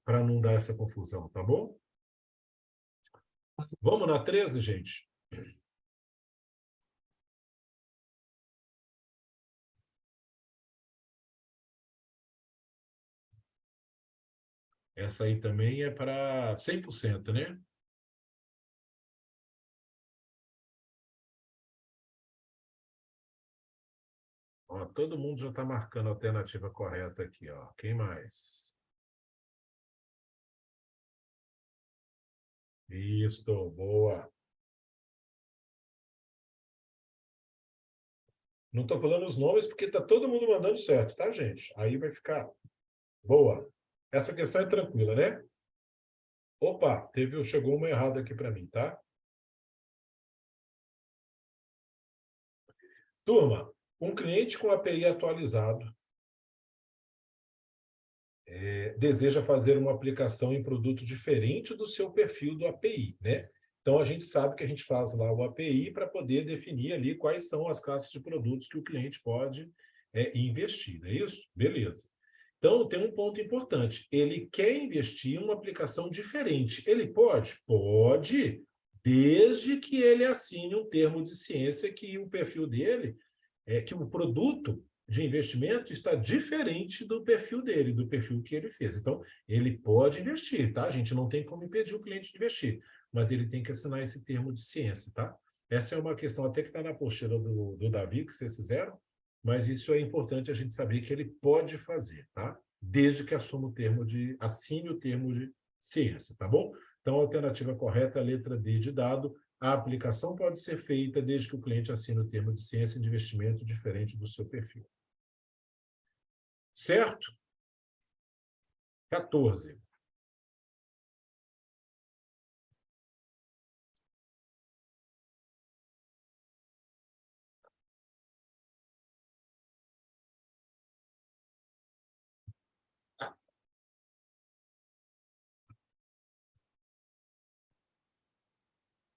para não dar essa confusão, tá bom? Vamos na 13, gente? Essa aí também é para 100%, né? Ó, todo mundo já está marcando a alternativa correta aqui, ó. Quem mais? Isso, boa. Não estou falando os nomes porque está todo mundo mandando certo, tá, gente? Aí vai ficar boa. Essa questão é tranquila, né? Opa, chegou uma errada aqui para mim, tá? Turma, um cliente com API atualizado deseja fazer uma aplicação em produto diferente do seu perfil do API, né? Então, a gente sabe que a gente faz lá o API para poder definir ali quais são as classes de produtos que o cliente pode investir, não é isso? Beleza. Então, tem um ponto importante. Ele quer investir em uma aplicação diferente. Ele pode? Pode, desde que ele assine um termo de ciência que o perfil dele, que o produto de investimento está diferente do perfil dele, do perfil que ele fez. Então, ele pode investir, tá? A gente não tem como impedir o cliente de investir, mas ele tem que assinar esse termo de ciência, tá? Essa é uma questão até que está na apostila do Davi, que vocês fizeram, mas isso é importante a gente saber que ele pode fazer, tá? Desde que assine o termo de ciência, tá bom? Então, a alternativa correta é a letra D de dado. A aplicação pode ser feita desde que o cliente assine o termo de ciência de investimento diferente do seu perfil. Certo? 14.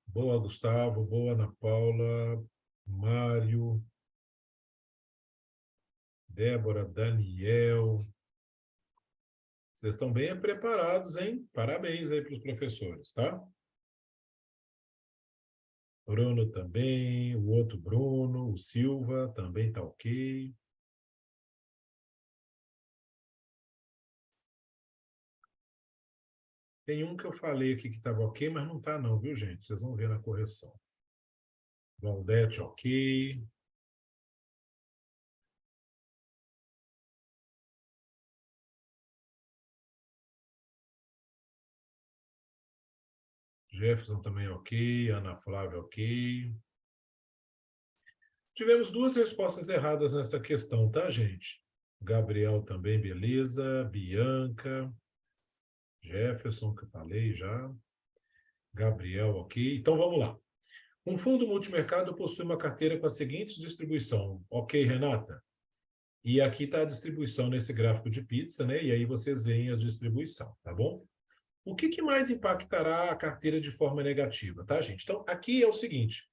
Boa, Gustavo. Boa, Ana Paula. Mário. Débora, Daniel. Vocês estão bem preparados, hein? Parabéns aí para os professores, tá? Bruno também, o outro Bruno, o Silva também está ok. Tem um que eu falei aqui que estava ok, mas não está não, viu, gente? Vocês vão ver na correção. Valdete, ok. Jefferson também ok. Ana Flávia ok. Tivemos 2 respostas erradas nessa questão, tá, gente? Gabriel também, beleza. Bianca. Jefferson, que eu falei já. Gabriel, ok. Então, vamos lá. Um fundo multimercado possui uma carteira com a seguinte distribuição. Ok, Renata? E aqui está a distribuição nesse gráfico de pizza, né? E aí vocês veem a distribuição, tá bom? O que mais impactará a carteira de forma negativa, tá, gente? Então, aqui é o seguinte.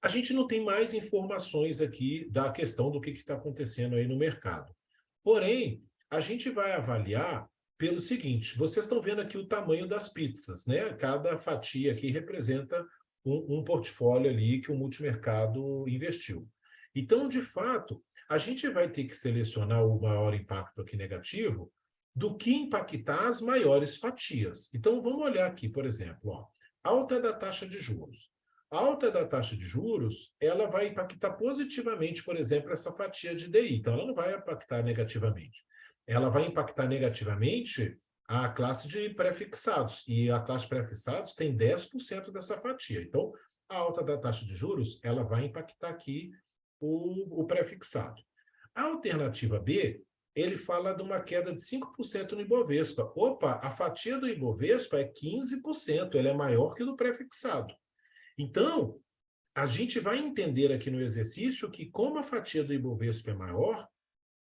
a gente não tem mais informações aqui da questão do que está acontecendo aí no mercado. Porém, a gente vai avaliar pelo seguinte, vocês estão vendo aqui o tamanho das pizzas, né? Cada fatia aqui representa um portfólio ali que o multimercado investiu. Então, de fato, a gente vai ter que selecionar o maior impacto aqui negativo do que impactar as maiores fatias. Então, vamos olhar aqui, por exemplo, ó, alta da taxa de juros. A alta da taxa de juros, ela vai impactar positivamente, por exemplo, essa fatia de DI. Então, ela não vai impactar negativamente. Ela vai impactar negativamente a classe de pré-fixados. E a classe de pré-fixados tem 10% dessa fatia. Então, a alta da taxa de juros, ela vai impactar aqui o pré-fixado. A alternativa B, ele fala de uma queda de 5% no Ibovespa. Opa, a fatia do Ibovespa é 15%, ela é maior que do pré-fixado. Então, a gente vai entender aqui no exercício que, como a fatia do Ibovespa é maior,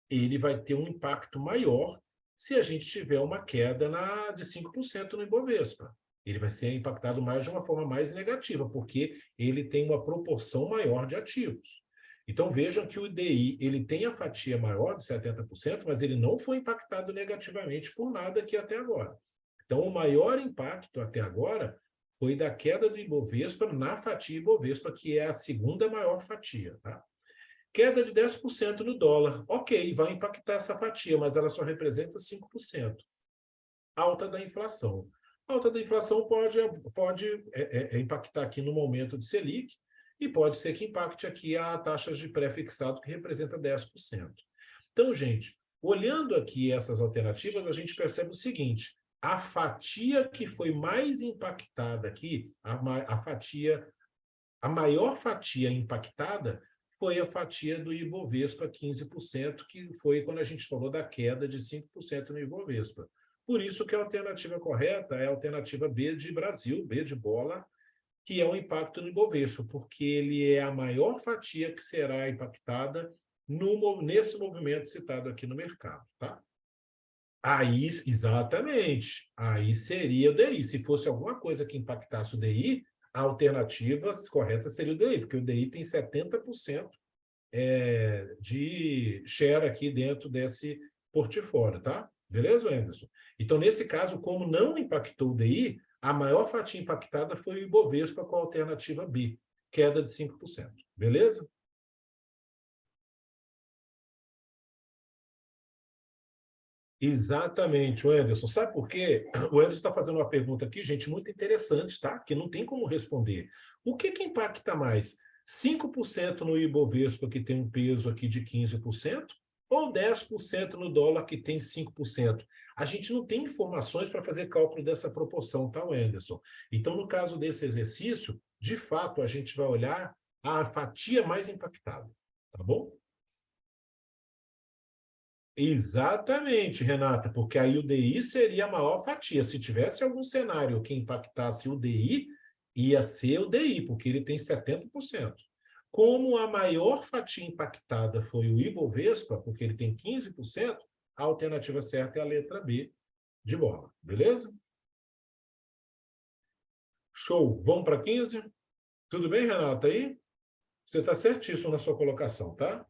ele vai ter um impacto maior se a gente tiver uma queda de 5% no Ibovespa. Ele vai ser impactado mais de uma forma mais negativa, porque ele tem uma proporção maior de ativos. Então, vejam que o DI ele tem a fatia maior de 70%, mas ele não foi impactado negativamente por nada aqui até agora. Então, o maior impacto até agora foi da queda do Ibovespa na fatia Ibovespa, que é a segunda maior fatia. Tá? Queda de 10% no dólar. Ok, vai impactar essa fatia, mas ela só representa 5%. Alta da inflação. Alta da inflação pode impactar aqui no momento de Selic, e pode ser que impacte aqui a taxa de pré-fixado, que representa 10%. Então, gente, olhando aqui essas alternativas, a gente percebe o seguinte, a fatia que foi mais impactada aqui, a maior fatia impactada foi a fatia do Ibovespa, 15%, que foi quando a gente falou da queda de 5% no Ibovespa. Por isso que a alternativa correta é a alternativa B de Brasil, B de bola, que é o impacto no Ibovespa, porque ele é a maior fatia que será impactada nesse movimento citado aqui no mercado, tá? Aí, exatamente, aí seria o DI. Se fosse alguma coisa que impactasse o DI, a alternativa correta seria o DI, porque o DI tem 70% de share aqui dentro desse portfólio, tá? Beleza, Anderson? Então, nesse caso, como não impactou o DI, a maior fatia impactada foi o Ibovespa com a alternativa B, queda de 5%. Beleza? Exatamente, Anderson. Sabe por quê? O Anderson está fazendo uma pergunta aqui, gente, muito interessante, tá? Que não tem como responder. O que impacta mais? 5% no Ibovespa, que tem um peso aqui de 15%, ou 10% no dólar, que tem 5%? A gente não tem informações para fazer cálculo dessa proporção, tá, Anderson? Então, no caso desse exercício, de fato, a gente vai olhar a fatia mais impactada, tá bom? Exatamente, Renata, porque aí o DI seria a maior fatia. Se tivesse algum cenário que impactasse o DI, ia ser o DI, porque ele tem 70%. Como a maior fatia impactada foi o Ibovespa, porque ele tem 15%, a alternativa certa é a letra B de bola. Beleza? Show. Vamos para 15? Tudo bem, Renata, aí? Você está certíssimo na sua colocação, tá?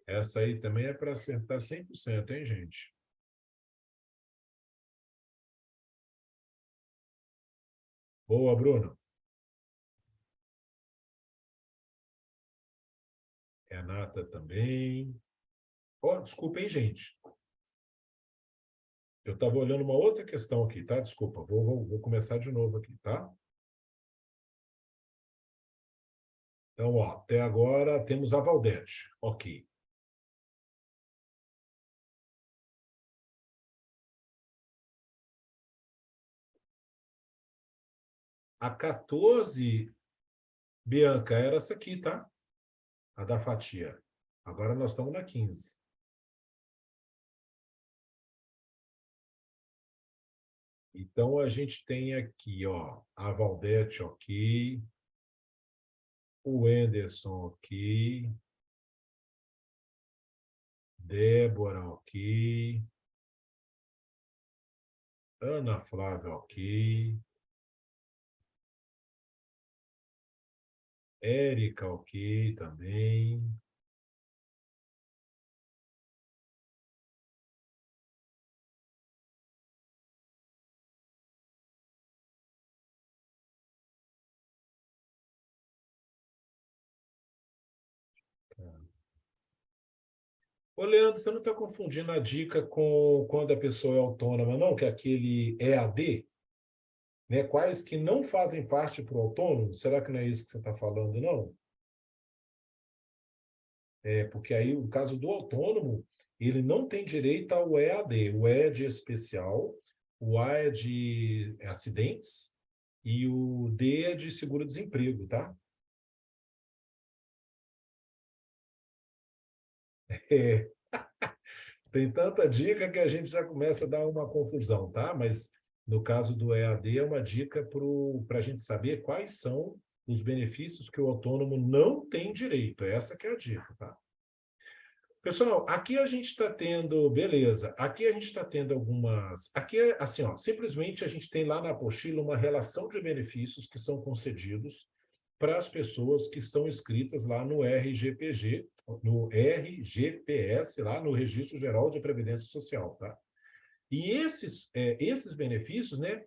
Essa aí também é para acertar 100%, hein, gente? Boa, Bruno. Renata também. Oh, desculpa, hein, gente? Eu estava olhando uma outra questão aqui, tá? Desculpa, vou começar de novo aqui, tá? Então, ó, até agora temos a Valdete. Ok. A 14, Bianca, era essa aqui, tá? A da fatia. Agora nós estamos na 15. Então, a gente tem aqui, ó, a Valdete, ok. O Wenderson, ok. Débora, ok. Ana Flávia, ok. Érica, ok, também. Ô, Leandro, você não está confundindo a dica com quando a pessoa é autônoma, não? Que é aquele EAD, né? Quais que não fazem parte para o autônomo? Será que não é isso que você está falando, não? É, porque aí, o caso do autônomo, ele não tem direito ao EAD. O E é de especial, o A é de acidentes e o D é de seguro-desemprego, tá? É, tem tanta dica que a gente já começa a dar uma confusão, tá? Mas no caso do EAD, é uma dica para a gente saber quais são os benefícios que o autônomo não tem direito. Essa que é a dica, tá? Pessoal, aqui a gente está tendo, beleza, aqui a gente está tendo algumas, aqui é assim, ó, simplesmente a gente tem lá na apostila uma relação de benefícios que são concedidos para as pessoas que estão inscritas lá no RGPG, no RGPS, lá no Registro Geral de Previdência Social, tá? E esses benefícios, né,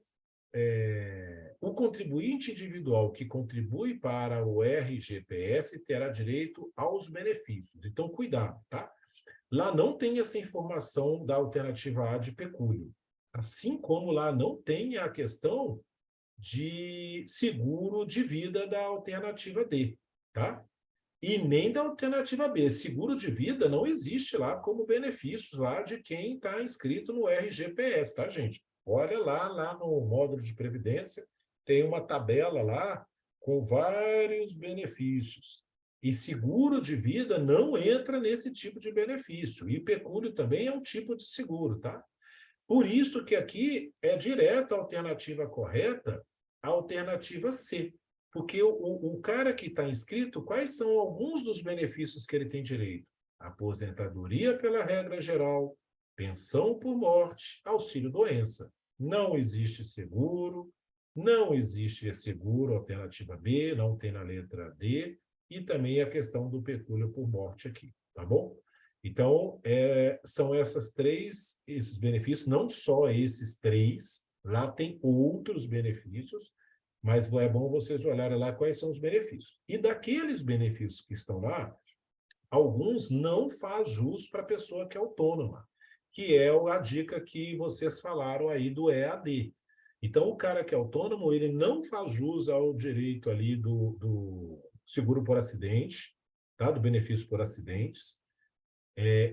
o contribuinte individual que contribui para o RGPS terá direito aos benefícios. Então, cuidado, tá? Lá não tem essa informação da alternativa A de pecúlio. Assim como lá não tem a questão de seguro de vida da alternativa D, tá? E nem da alternativa B. Seguro de vida não existe lá como benefícios lá de quem está inscrito no RGPS, tá, gente? Olha lá no módulo de previdência, tem uma tabela lá com vários benefícios. E seguro de vida não entra nesse tipo de benefício. E pecúlio também é um tipo de seguro, tá? Por isso que aqui é direto a alternativa correta, a alternativa C. Porque o cara que está inscrito, quais são alguns dos benefícios que ele tem direito? Aposentadoria pela regra geral, pensão por morte, auxílio-doença. Não existe seguro, não existe seguro alternativa B, não tem na letra D, e também a questão do pecúlio por morte aqui, tá bom? Então, são esses benefícios, não só esses três, lá tem outros benefícios, mas é bom vocês olharem lá quais são os benefícios. E daqueles benefícios que estão lá, alguns não faz jus para a pessoa que é autônoma, que é a dica que vocês falaram aí do EAD. Então, o cara que é autônomo, ele não faz jus ao direito ali do seguro por acidente, tá? Do benefício por acidentes,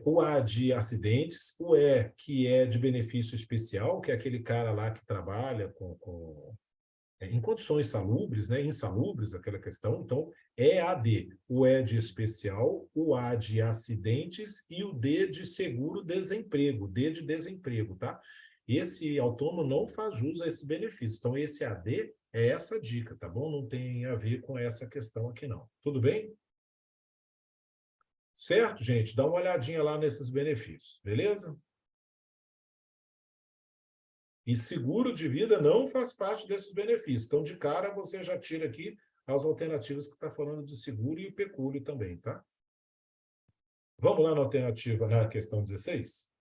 o A de acidentes, o E, que é de benefício especial, que é aquele cara lá que trabalha em condições salubres, né, insalubres, aquela questão. Então, EAD, o E de especial, o A de acidentes e o D de seguro-desemprego, D de desemprego, tá? Esse autônomo não faz jus a esses benefícios. Então, esse AD é essa dica, tá bom? Não tem a ver com essa questão aqui, não. Tudo bem? Certo, gente? Dá uma olhadinha lá nesses benefícios, beleza? E seguro de vida não faz parte desses benefícios. Então, de cara, você já tira aqui as alternativas que está falando de seguro e o pecúlio também, tá? Vamos lá na alternativa, na questão 16?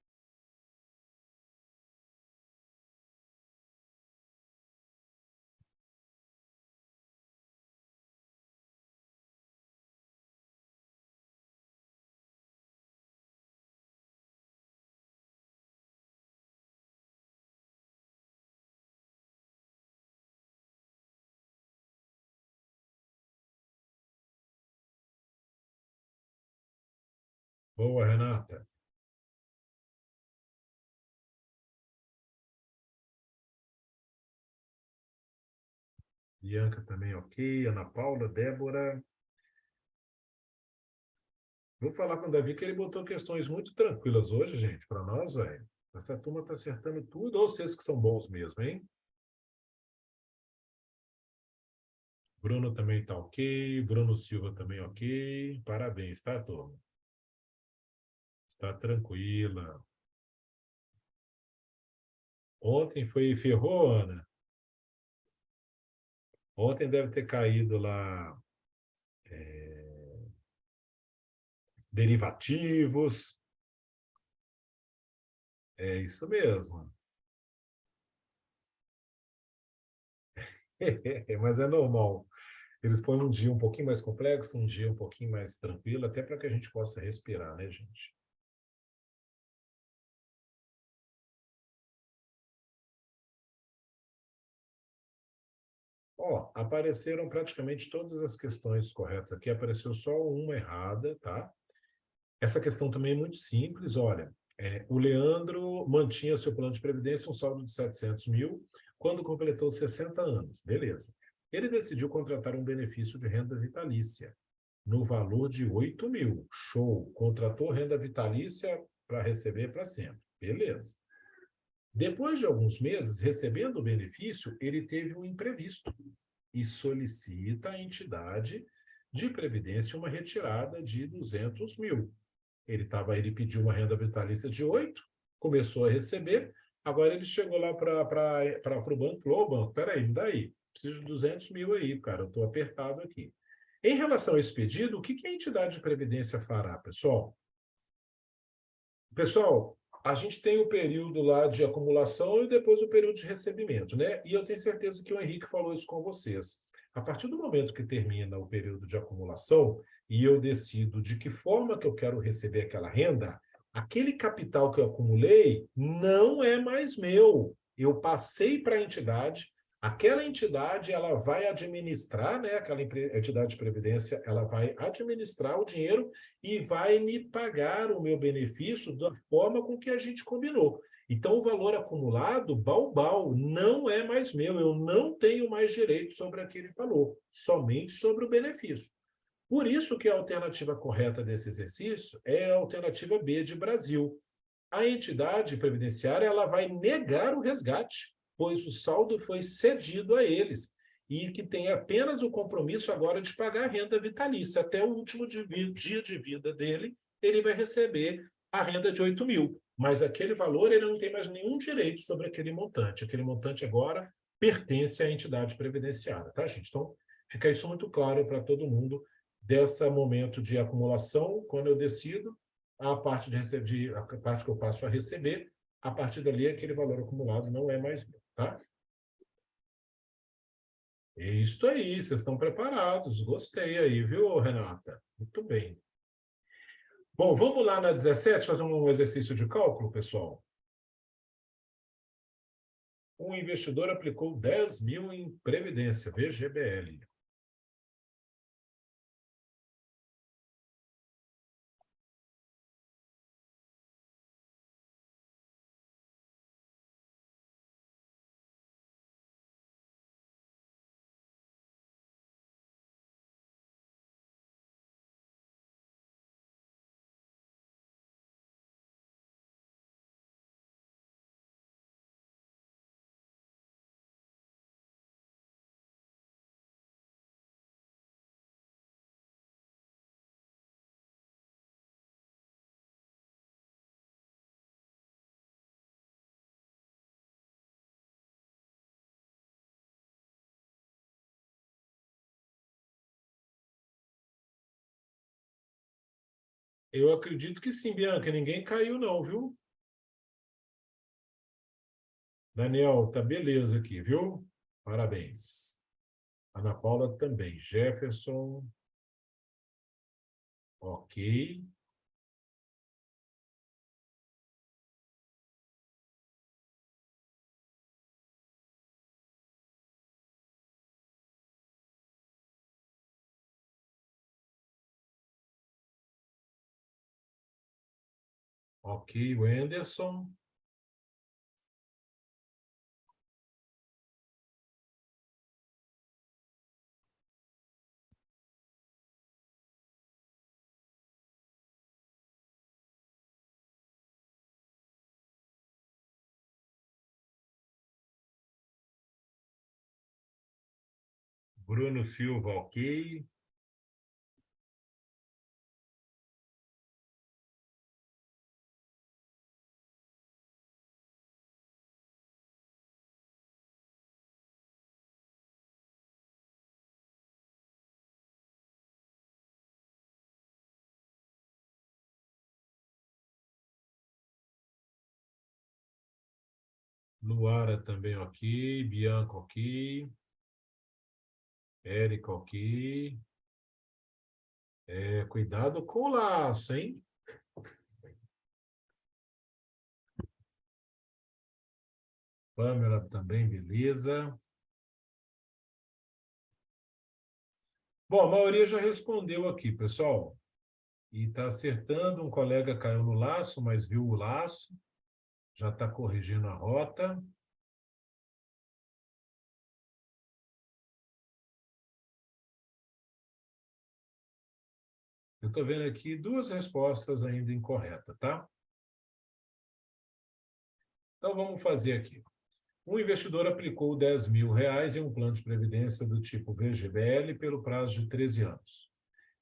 Boa, Renata. Bianca também, ok. Ana Paula, Débora. Vou falar com o Davi que ele botou questões muito tranquilas hoje, gente, para nós, velho. Essa turma está acertando tudo, ou vocês que são bons mesmo, hein? Bruno também está ok. Bruno Silva também ok. Parabéns, tá, turma? Está tranquila. Ontem ferrou, Ana? Ontem deve ter caído lá derivativos. É isso mesmo. Mas é normal. Eles põem um dia um pouquinho mais complexo, um dia um pouquinho mais tranquilo, até para que a gente possa respirar, né, gente? Ó, apareceram praticamente todas as questões corretas aqui, apareceu só uma errada, tá? Essa questão também é muito simples, olha, o Leandro mantinha seu plano de previdência um saldo de 700 mil quando completou 60 anos, beleza. Ele decidiu contratar um benefício de renda vitalícia no valor de 8 mil, show, contratou renda vitalícia para receber para sempre, beleza. Depois de alguns meses, recebendo o benefício, ele teve um imprevisto e solicita à entidade de previdência uma retirada de 200 mil. Ele pediu uma renda vitalícia de 8, começou a receber, agora ele chegou lá para o banco e falou, ô banco, peraí, me dá aí, preciso de 200 mil aí, cara, eu estou apertado aqui. Em relação a esse pedido, o que a entidade de previdência fará, pessoal? Pessoal, a gente tem o período lá de acumulação e depois o período de recebimento, né? E eu tenho certeza que o Henrique falou isso com vocês. A partir do momento que termina o período de acumulação e eu decido de que forma que eu quero receber aquela renda, aquele capital que eu acumulei não é mais meu. Eu passei para a entidade, aquela entidade ela vai administrar, né? Aquela entidade de previdência, ela vai administrar o dinheiro e vai me pagar o meu benefício da forma com que a gente combinou. Então, o valor acumulado, balbal, não é mais meu. Eu não tenho mais direito sobre aquele valor, somente sobre o benefício. Por isso que a alternativa correta desse exercício é a alternativa B de Brasil. A entidade previdenciária ela vai negar o resgate, pois o saldo foi cedido a eles e que tem apenas o compromisso agora de pagar a renda vitalícia. Até o último dia de vida dele, ele vai receber a renda de 8 mil. Mas aquele valor, ele não tem mais nenhum direito sobre aquele montante. Aquele montante agora pertence à entidade previdenciária, tá, gente? Então, fica isso muito claro para todo mundo desse momento de acumulação, quando eu decido, a parte a parte que eu passo a receber, a partir dali, aquele valor acumulado não é mais meu, tá? É isso aí, vocês estão preparados. Gostei aí, viu, Renata? Muito bem. Bom, vamos lá na 17, fazer um exercício de cálculo, pessoal. Um investidor aplicou 10 mil em Previdência, VGBL. Eu acredito que sim, Bianca. Ninguém caiu, não, viu? Daniel, tá beleza aqui, viu? Parabéns. Ana Paula também. Jefferson. Ok. Ok, Wenderson. Bruno Silva, ok. Luara também ok. Bianca ok. Érica ok. Cuidado com o laço, hein? Pamela também, beleza. Bom, a maioria já respondeu aqui, pessoal. E está acertando. Um colega caiu no laço, mas viu o laço. Já está corrigindo a rota. Eu estou vendo aqui 2 respostas ainda incorretas, tá? Então, vamos fazer aqui. Um investidor aplicou R$10.000 em um plano de previdência do tipo VGBL pelo prazo de 13 anos.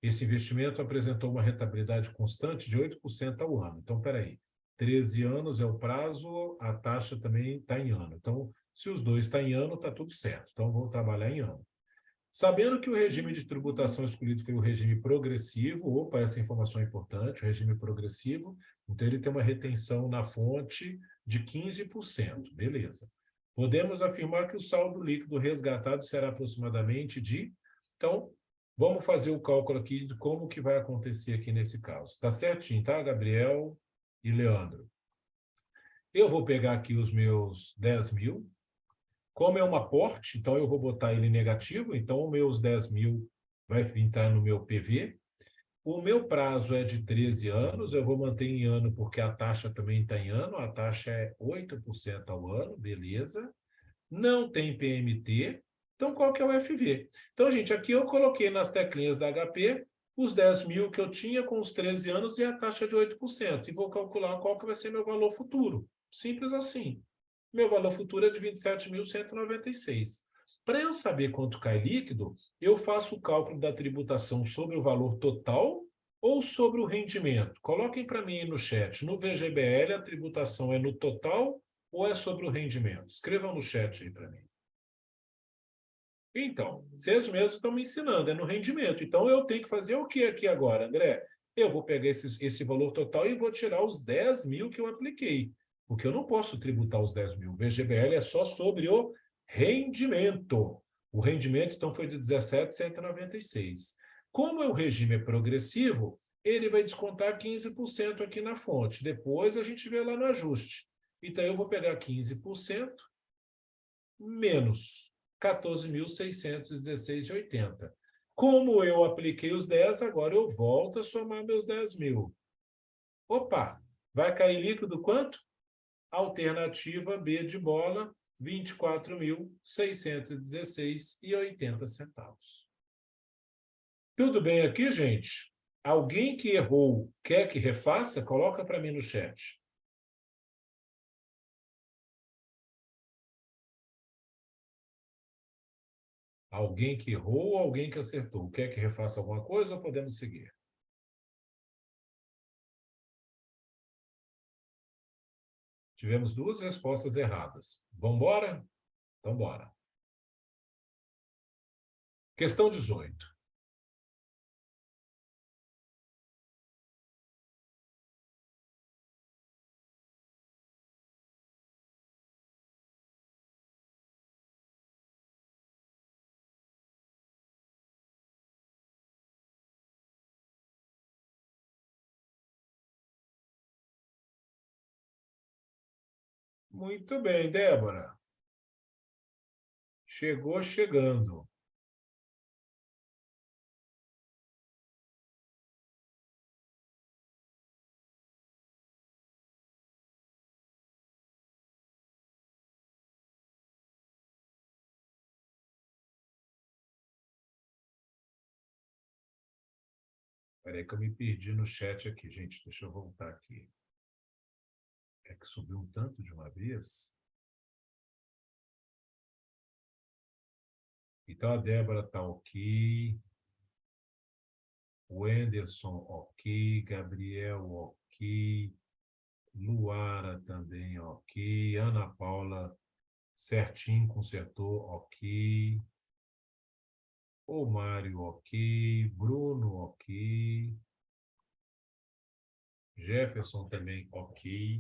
Esse investimento apresentou uma rentabilidade constante de 8% ao ano. Então, espera aí. 13 anos é o prazo, a taxa também está em ano. Então, se os dois estão em ano, está tudo certo. Então, vou trabalhar em ano. Sabendo que o regime de tributação escolhido foi o regime progressivo, opa, essa informação é importante, o regime progressivo, então ele tem uma retenção na fonte de 15%, beleza. Podemos afirmar que o saldo líquido resgatado será aproximadamente de... Então, vamos fazer o cálculo aqui de como que vai acontecer aqui nesse caso. Tá certinho, tá, Gabriel e Leandro? Eu vou pegar aqui os meus 10.000, como é um aporte, então eu vou botar ele negativo, então os meus 10.000 vai entrar no meu PV. O meu prazo é de 13 anos, eu vou manter em ano porque a taxa também está em ano, a taxa é 8% ao ano, beleza. Não tem PMT, então qual que é o FV? Então, gente, aqui eu coloquei nas teclinhas da HP os 10.000 que eu tinha com os 13 anos e a taxa de 8%, e vou calcular qual que vai ser meu valor futuro. Simples assim. Meu valor futuro é de 27.196. Para eu saber quanto cai líquido, eu faço o cálculo da tributação sobre o valor total ou sobre o rendimento? Coloquem para mim aí no chat. No VGBL, a tributação é no total ou é sobre o rendimento? Escrevam no chat aí para mim. Então, vocês mesmos estão me ensinando, é no rendimento. Então, eu tenho que fazer o que aqui agora, André? Eu vou pegar esse valor total e vou tirar os 10.000 que eu apliquei. Porque eu não posso tributar os 10.000. O VGBL é só sobre o rendimento. O rendimento, então, foi de 17.196. Como o regime é progressivo, ele vai descontar 15% aqui na fonte. Depois a gente vê lá no ajuste. Então, eu vou pegar 15% menos 14.616,80. Como eu apliquei os 10, agora eu volto a somar meus 10.000. Opa, vai cair líquido quanto? Alternativa B de bola, 24.616,80 centavos. Tudo bem aqui, gente? Alguém que errou quer que refaça? Coloca para mim no chat. Alguém que errou ou alguém que acertou? Quer que refaça alguma coisa ou podemos seguir? Tivemos 2 respostas erradas. Vamos embora? Então, bora. Questão 18. Muito bem, Débora. Chegou chegando. Espera aí que eu me perdi no chat aqui, gente. Deixa eu voltar aqui. É que subiu um tanto de uma vez. E Então, a Débora está ok. O Anderson, ok. Gabriel, ok. Luara também, ok. Ana Paula, certinho, consertou, ok. O Mário, ok. Bruno, ok. Jefferson também, ok.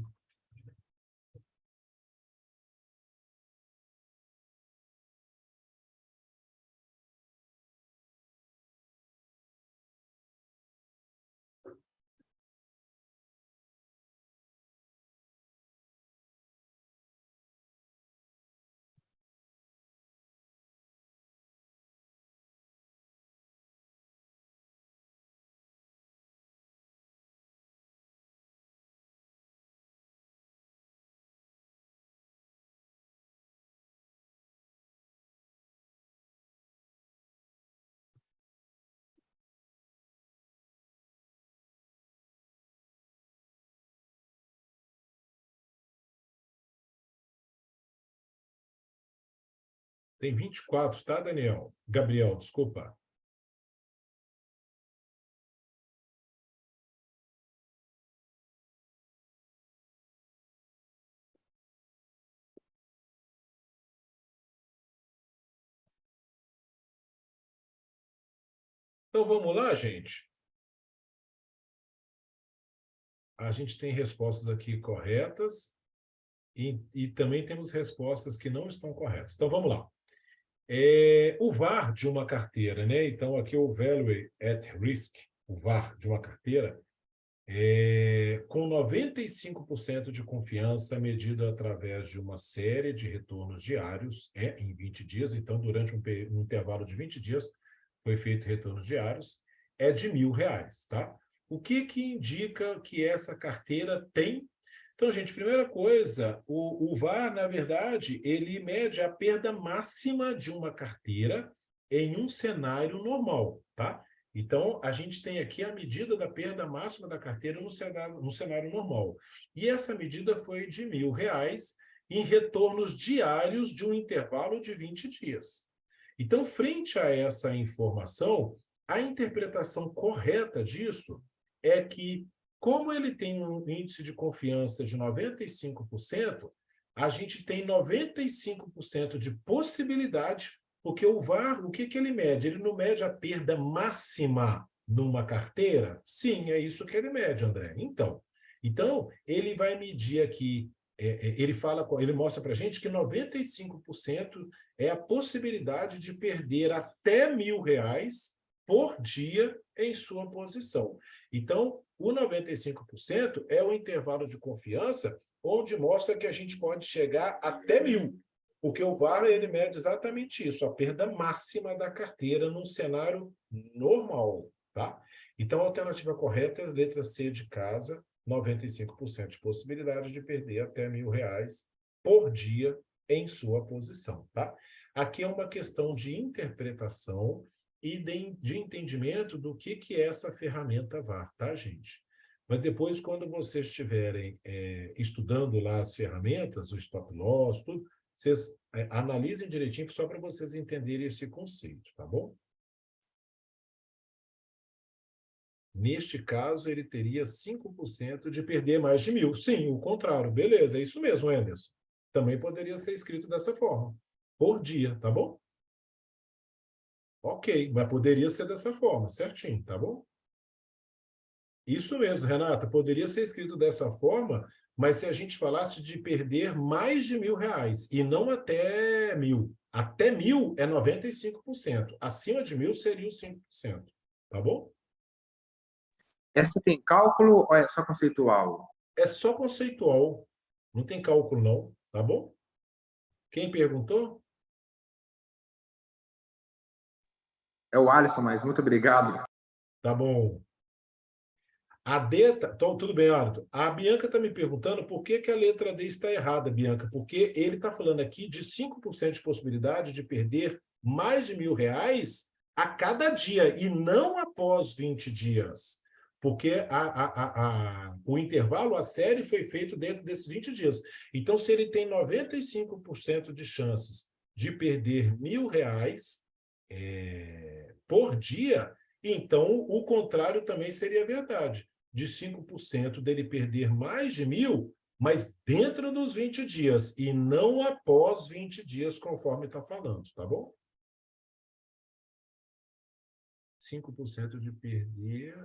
Tem 24, tá, Daniel? Gabriel, desculpa. Então, vamos lá, gente? A gente tem respostas aqui corretas e também temos respostas que não estão corretas. Então, vamos lá. O VAR de uma carteira, né? Então, aqui o Value at Risk, o VAR de uma carteira, com 95% de confiança medido através de uma série de retornos diários, em 20 dias. Então, durante um intervalo de 20 dias, foi feito retornos diários, é de R$1.000, tá? O que indica que essa carteira tem? Então, gente, primeira coisa, o VAR, na verdade, ele mede a perda máxima de uma carteira em um cenário normal, tá? Então, a gente tem aqui a medida da perda máxima da carteira no cenário normal. E essa medida foi de R$1.000 em retornos diários de um intervalo de 20 dias. Então, frente a essa informação, a interpretação correta disso é que, como ele tem um índice de confiança de 95%, a gente tem 95% de possibilidade, porque o VAR, o que ele mede? Ele não mede a perda máxima numa carteira? Sim, é isso que ele mede, André. Então ele vai medir aqui, ele mostra para a gente que 95% é a possibilidade de perder até R$1.000 por dia em sua posição. Então, o 95% é o intervalo de confiança onde mostra que a gente pode chegar até 1.000, porque o VAR ele mede exatamente isso, a perda máxima da carteira num cenário normal, tá? Então, a alternativa correta é a letra C de casa, 95% de possibilidade de perder até R$1.000 por dia em sua posição, tá? Aqui é uma questão de interpretação e de entendimento do que é essa ferramenta VAR, tá, gente? Mas depois, quando vocês estiverem estudando lá as ferramentas, o stop loss, tudo, vocês analisem direitinho só para vocês entenderem esse conceito, tá bom? Neste caso, ele teria 5% de perder mais de 1.000. Sim, o contrário. Beleza, é isso mesmo, Anderson. Também poderia ser escrito dessa forma. Por dia, tá bom? Ok, mas poderia ser dessa forma, certinho, tá bom? Isso mesmo, Renata, poderia ser escrito dessa forma, mas se a gente falasse de perder mais de R$1.000 e não até 1.000. Até 1.000 é 95%. Acima de 1.000 seria os 5%, tá bom? Essa tem cálculo ou é só conceitual? É só conceitual, não tem cálculo não, tá bom? Quem perguntou? É o Alisson, mas muito obrigado. Tá bom. A D, então, tudo bem, Arthur. A Bianca está me perguntando por que a letra D está errada, Bianca, porque ele está falando aqui de 5% de possibilidade de perder mais de R$1.000 a cada dia, e não após 20 dias. Porque o intervalo, a série foi feito dentro desses 20 dias. Então, se ele tem 95% de chances de perder R$1.000 por dia, então o contrário também seria verdade. De 5% dele perder mais de 1.000, mas dentro dos 20 dias, e não após 20 dias, conforme está falando, tá bom? 5% de perder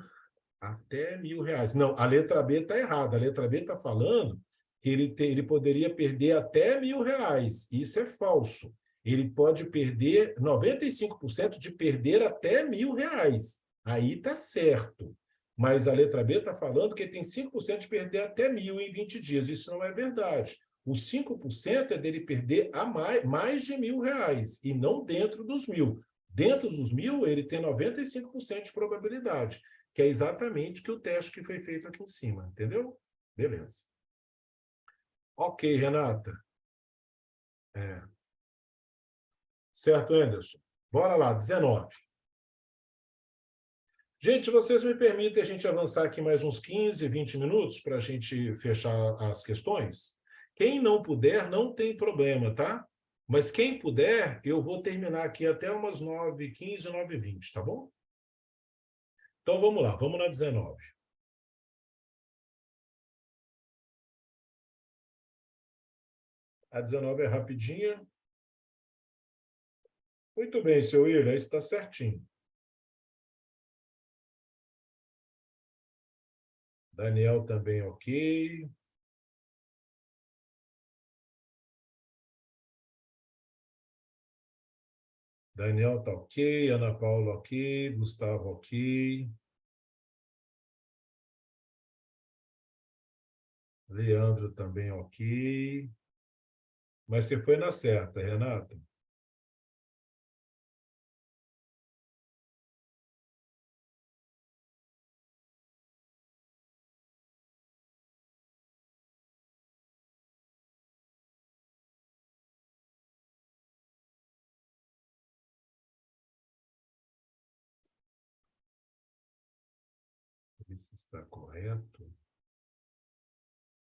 até R$ 1.000. Não, a letra B está errada. A letra B está falando que ele poderia perder até R$ 1.000. Isso é falso. Ele pode perder 95% de perder até R$ 1.000. Aí está certo. Mas a letra B está falando que ele tem 5% de perder até 1.000 em 20 dias. Isso não é verdade. Os 5% é dele perder mais de R$ 1.000 e não dentro dos 1.000. Dentro dos 1.000, ele tem 95% de probabilidade, que é exatamente que o teste que foi feito aqui em cima, entendeu? Beleza. Ok, Renata. Certo, Anderson? Bora lá, 19. Gente, vocês me permitem a gente avançar aqui mais uns 15, 20 minutos para a gente fechar as questões? Quem não puder, não tem problema, tá? Mas quem puder, eu vou terminar aqui até umas 9h15, 9h20, tá bom? Então vamos lá, vamos na 19. A 19 é rapidinha. Muito bem, seu William, está certinho. Daniel também ok. Daniel está ok, Ana Paula ok, Gustavo ok. Leandro também ok. Mas você foi na certa, Renata. Isso está correto.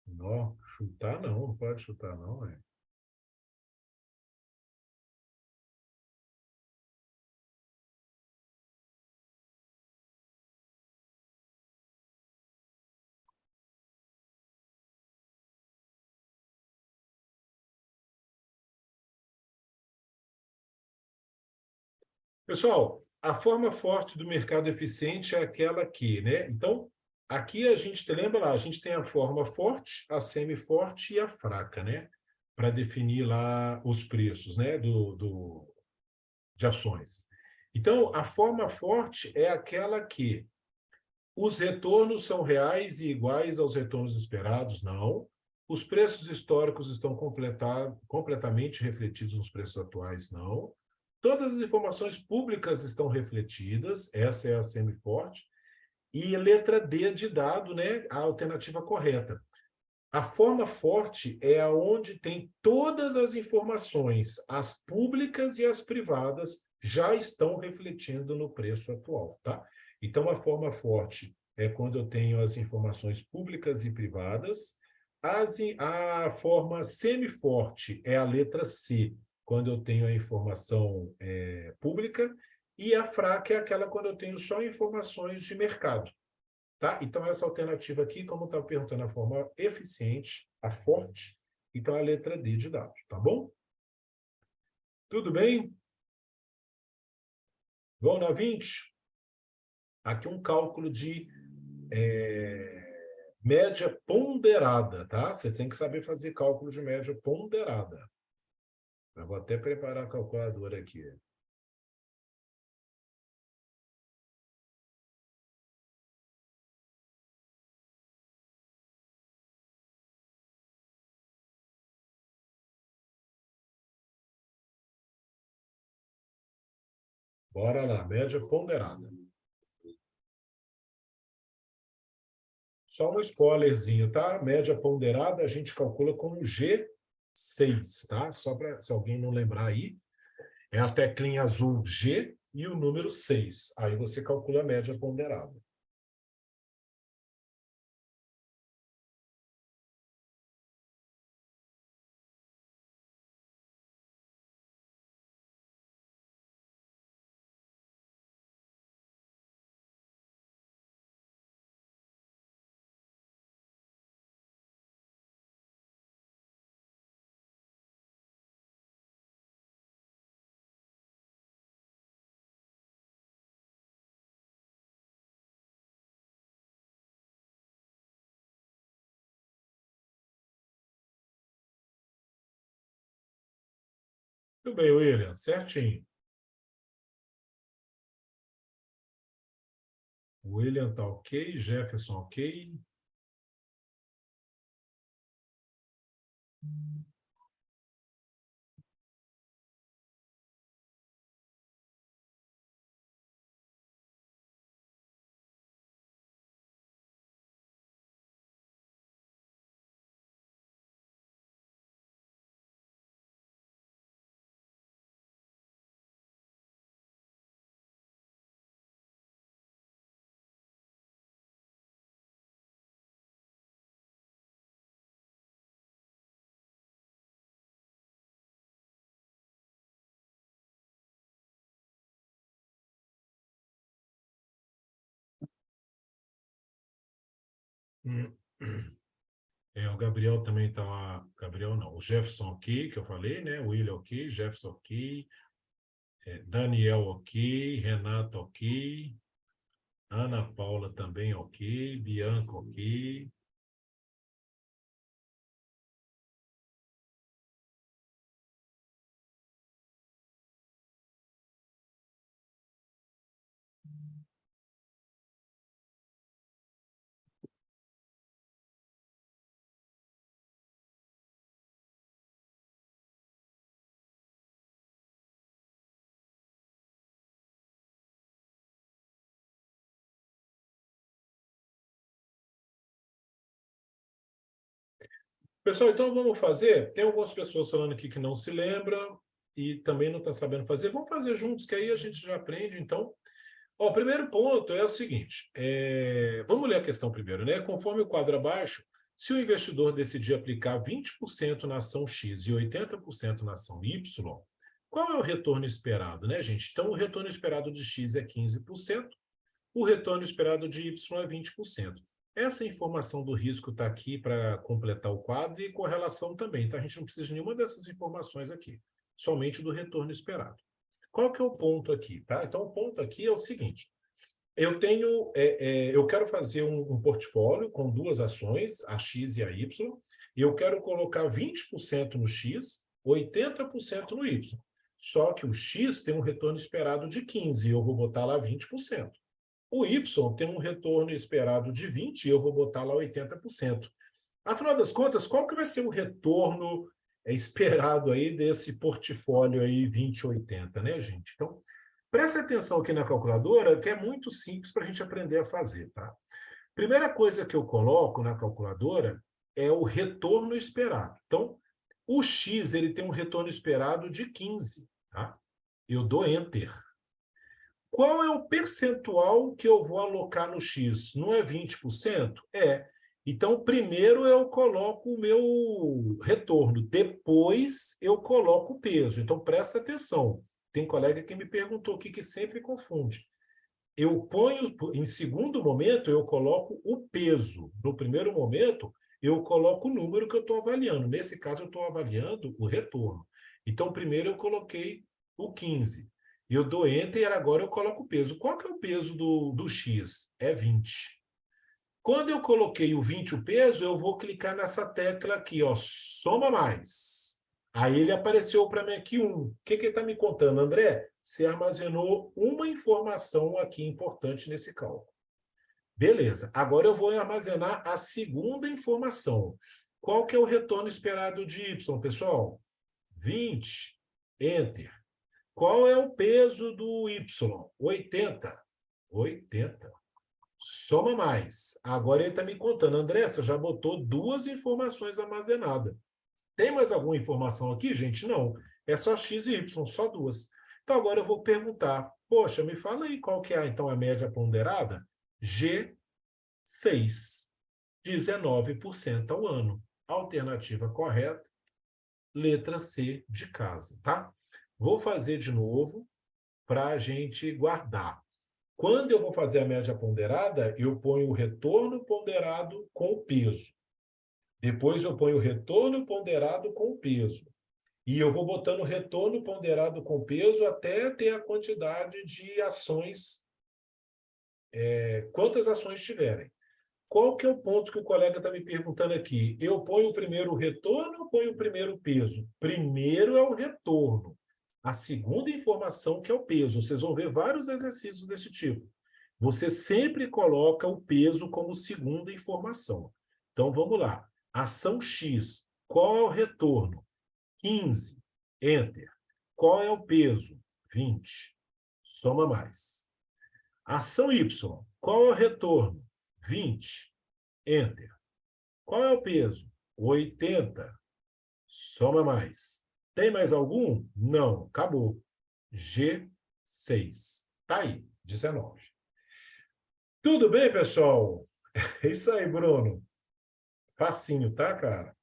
Não, chutar não, não pode chutar não, é. Pessoal, a forma forte do mercado eficiente é aquela aqui, né? Então, aqui a gente, lembra lá, a gente tem a forma forte, a semi-forte e a fraca, né? Para definir lá os preços, né? De ações. Então, a forma forte é aquela que os retornos são reais e iguais aos retornos esperados? Não. Os preços históricos estão completamente refletidos nos preços atuais? Não. Todas as informações públicas estão refletidas, essa é a semi-forte. E letra D de dado, né, a alternativa correta. A forma forte é aonde tem todas as informações, as públicas e as privadas, já estão refletindo no preço atual, tá? Então, a forma forte é quando eu tenho as informações públicas e privadas. A forma semi-forte é a letra C, quando eu tenho a informação pública, e a fraca é aquela quando eu tenho só informações de mercado. Tá? Então, essa alternativa aqui, como está perguntando a forma eficiente, a forte, então a letra D de dado, tá bom? Tudo bem? Vamos na 20? Aqui um cálculo de média ponderada, tá? Vocês têm que saber fazer cálculo de média ponderada. Eu vou até preparar a calculadora aqui. Bora lá, média ponderada. Só um spoilerzinho, tá? Média ponderada a gente calcula com G6, tá? Só para, se alguém não lembrar aí, é a teclinha azul G e o número 6. Aí você calcula a média ponderada. Tudo bem, William, certinho. O William tá ok, Jefferson ok. Hum. O Gabriel também tá. Gabriel não. O Jefferson ok, que eu falei, né? O William ok, Jefferson ok. Daniel ok, Renata ok. Ana Paula também ok. Bianca ok. Pessoal, então vamos fazer. Tem algumas pessoas falando aqui que não se lembram e também não está sabendo fazer. Vamos fazer juntos, que aí a gente já aprende, então. Ó, o primeiro ponto é o seguinte: vamos ler a questão primeiro, né? Conforme o quadro abaixo, se o investidor decidir aplicar 20% na ação X e 80% na ação Y, qual é o retorno esperado, né, gente? Então, o retorno esperado de X é 15%, o retorno esperado de Y é 20%. Essa informação do risco está aqui para completar o quadro e correlação também, tá? A gente não precisa de nenhuma dessas informações aqui, somente do retorno esperado. Qual que é o ponto aqui, tá? Então, o ponto aqui é o seguinte: eu quero fazer um portfólio com duas ações, a X e a Y, e eu quero colocar 20% no X, 80% no Y. Só que o X tem um retorno esperado de 15%, e eu vou botar lá 20%. O Y tem um retorno esperado de 20% e eu vou botar lá 80%. Afinal das contas, qual que vai ser o retorno esperado aí desse portfólio aí 20/80, né, gente? Então, preste atenção aqui na calculadora, que é muito simples para a gente aprender a fazer, tá? Primeira coisa que eu coloco na calculadora é o retorno esperado. Então, o X ele tem um retorno esperado de 15%, tá? Eu dou Enter. Qual é o percentual que eu vou alocar no X? Não é 20%? É. Então, primeiro eu coloco o meu retorno, depois eu coloco o peso. Então, presta atenção. Tem colega que me perguntou aqui que sempre confunde. Eu ponho, em segundo momento, eu coloco o peso. No primeiro momento, eu coloco o número que eu estou avaliando. Nesse caso, eu estou avaliando o retorno. Então, primeiro eu coloquei o 15%. Eu dou Enter e agora eu coloco o peso. Qual que é o peso do X? É 20. Quando eu coloquei o 20, o peso, eu vou clicar nessa tecla aqui, ó, soma mais. Aí ele apareceu para mim aqui 1. O que ele está me contando, André? Você armazenou uma informação aqui importante nesse cálculo. Beleza. Agora eu vou armazenar a segunda informação. Qual que é o retorno esperado de Y, pessoal? 20. Enter. Qual é o peso do Y? 80. 80. Soma mais. Agora ele está me contando. André, você já botou duas informações armazenadas. Tem mais alguma informação aqui, gente? Não. É só X e Y, só duas. Então, agora eu vou perguntar. Poxa, me fala aí qual que é, então, a média ponderada? G6. 19% ao ano. Alternativa correta, letra C de casa, tá? Vou fazer de novo para a gente guardar. Quando eu vou fazer a média ponderada, eu ponho o retorno ponderado com o peso. Depois eu ponho o retorno ponderado com o peso. E eu vou botando o retorno ponderado com peso até ter a quantidade de ações, quantas ações tiverem. Qual que é o ponto que o colega está me perguntando aqui? Eu ponho primeiro o retorno ou ponho primeiro o peso? Primeiro é o retorno. a segunda informação, que é o peso. Vocês vão ver vários exercícios desse tipo. Você sempre coloca o peso como segunda informação. Então, vamos lá. Ação X, qual é o retorno? 15. Enter. Qual é o peso? 20. Soma mais. Ação Y, qual é o retorno? 20. Enter. Qual é o peso? 80. Soma mais. Tem mais algum? Não, acabou. G6. Tá aí, 19. Tudo bem, pessoal? É isso aí, Bruno. Facinho, tá, cara?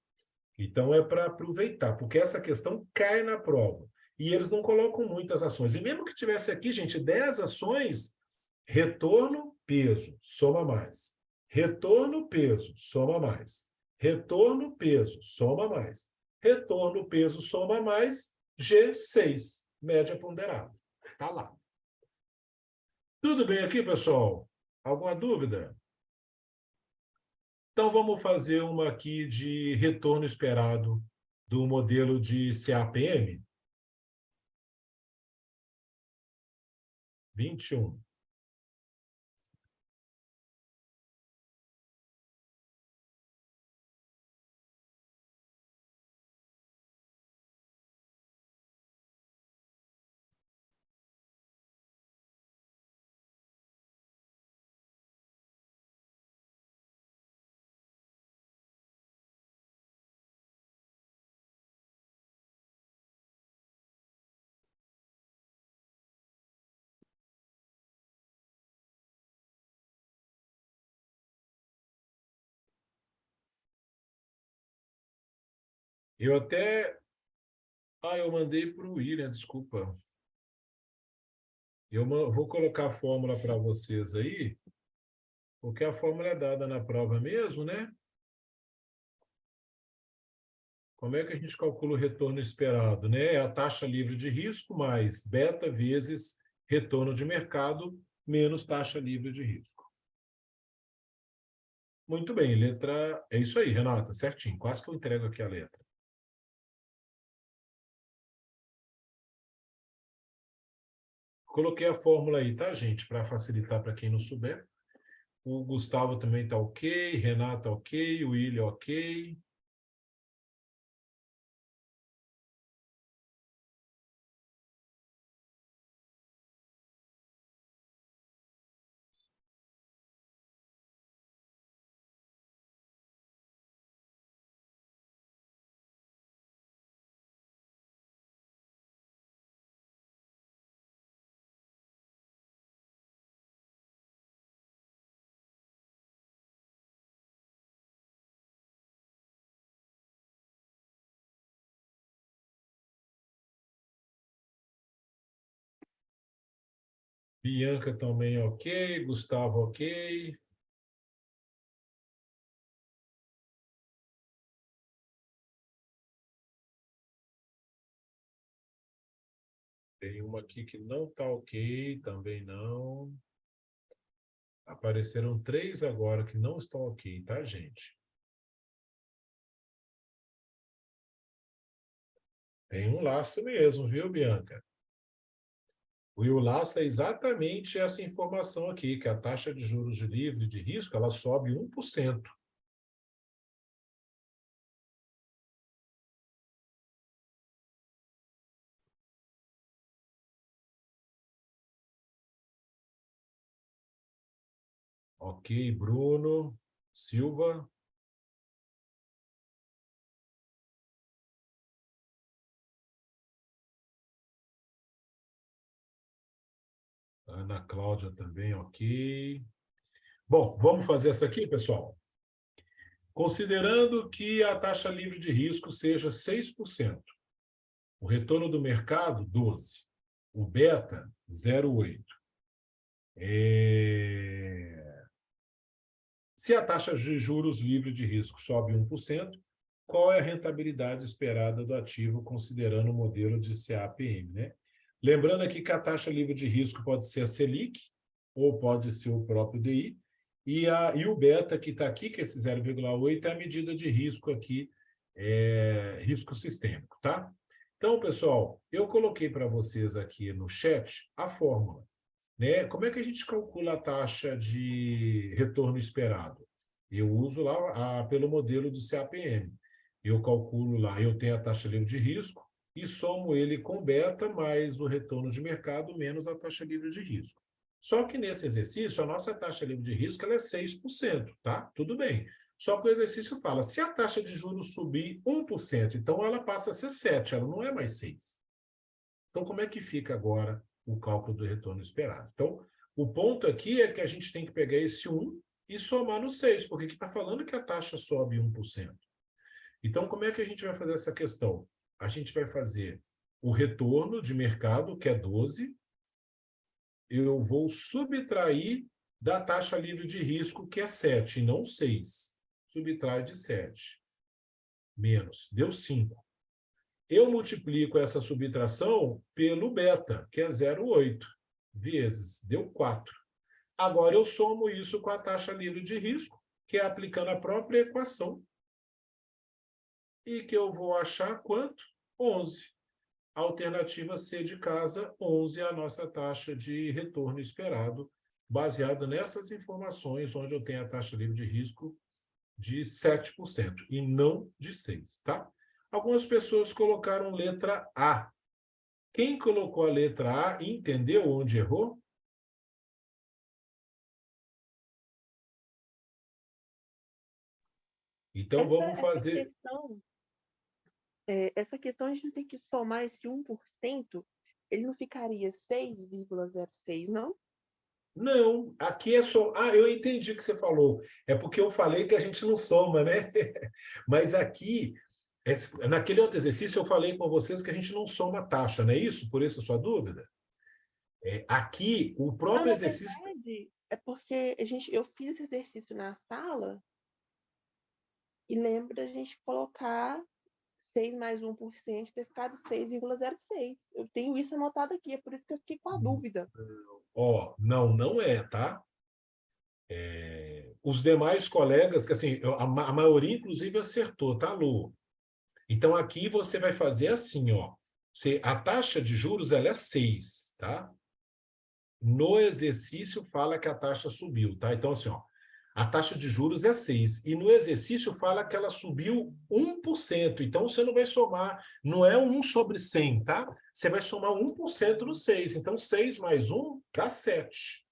Então é para aproveitar, porque essa questão cai na prova. E eles não colocam muitas ações. E mesmo que tivesse aqui, gente, 10 ações, retorno, peso, soma mais. Retorno, peso, soma mais. Retorno, peso, soma mais. Retorno, peso, soma mais. G6, média ponderada. Tá lá. Tudo bem aqui, pessoal? Alguma dúvida? Então, vamos fazer uma aqui de retorno esperado do modelo de CAPM. 21. Eu até... eu mandei para o William, desculpa. Vou colocar a fórmula para vocês aí, porque a fórmula é dada na prova mesmo, né? Como é que a gente calcula o retorno esperado, né? É a taxa livre de risco mais beta vezes retorno de mercado menos taxa livre de risco. Muito bem, letra... É isso aí, Renata, certinho. Quase que eu entrego aqui a letra. Coloquei a fórmula aí, tá, gente? Para facilitar para quem não souber. O Gustavo também está ok, Renata ok, o William ok. Bianca também ok, Gustavo ok. Tem uma aqui que não está ok, também não. Apareceram 3 agora que não estão ok, tá, gente? Tem um laço mesmo, viu, Bianca? O laço é exatamente essa informação aqui, que a taxa de juros de livre de risco, ela sobe 1%. Ok, Bruno Silva. Ana Cláudia também, ok. Bom, vamos fazer essa aqui, pessoal? Considerando que a taxa livre de risco seja 6%, o retorno do mercado, 12%, o beta, 0,8%. Se a taxa de juros livre de risco sobe 1%, qual é a rentabilidade esperada do ativo considerando o modelo de CAPM, né? Lembrando aqui que a taxa livre de risco pode ser a Selic ou pode ser o próprio DI, e o beta que está aqui, que é esse 0,8, é a medida de risco aqui, risco sistêmico, tá? Então, pessoal, eu coloquei para vocês aqui no chat a fórmula, né? Como é que a gente calcula a taxa de retorno esperado? Eu uso lá pelo modelo do CAPM. Eu calculo lá, eu tenho a taxa livre de risco e somo ele com beta mais o retorno de mercado menos a taxa livre de risco. Só que nesse exercício, a nossa taxa livre de risco ela é 6%, tá? Tudo bem. Só que o exercício fala, se a taxa de juros subir 1%, então ela passa a ser 7%, ela não é mais 6%. Então, como é que fica agora o cálculo do retorno esperado? Então, o ponto aqui é que a gente tem que pegar esse 1 e somar no 6, porque aqui está falando que a taxa sobe 1%. Então, como é que a gente vai fazer essa questão? A gente vai fazer o retorno de mercado, que é 12, eu vou subtrair da taxa livre de risco, que é 7, e não 6. Subtrai de 7. Menos. Deu 5. Eu multiplico essa subtração pelo beta, que é 0,8, vezes. Deu 4. Agora eu somo isso com a taxa livre de risco, que é aplicando a própria equação. E que eu vou achar quanto? 11. Alternativa C de casa, 11 é a nossa taxa de retorno esperado, baseado nessas informações, onde eu tenho a taxa livre de risco de 7% e não de 6%, tá? Algumas pessoas colocaram letra A. Quem colocou a letra A entendeu onde errou? Então, vamos fazer... Essa questão a gente tem que somar esse 1%, ele não ficaria 6,06, não? Não, aqui é só... Ah, eu entendi o que você falou. É porque eu falei que a gente não soma, né? Mas aqui, naquele outro exercício, eu falei com vocês que a gente não soma taxa, não é isso? Por isso a sua dúvida? Aqui, o próprio exercício... Na verdade, é porque eu fiz esse exercício na sala e lembro da gente colocar 6 mais 1% ter ficado 6,06. Eu tenho isso anotado aqui, é por isso que eu fiquei com a dúvida. Ó, não é, tá? Os demais colegas, que assim, a maioria, inclusive, acertou, tá, Lu? Então, aqui você vai fazer assim, ó. A taxa de juros, ela é 6, tá? No exercício, fala que a taxa subiu, tá? Então, assim, ó, a taxa de juros é 6. E no exercício fala que ela subiu 1%. Então, você não vai somar, não é 1 sobre 100, tá? Você vai somar 1% no 6. Então, 6 mais 1 dá 7.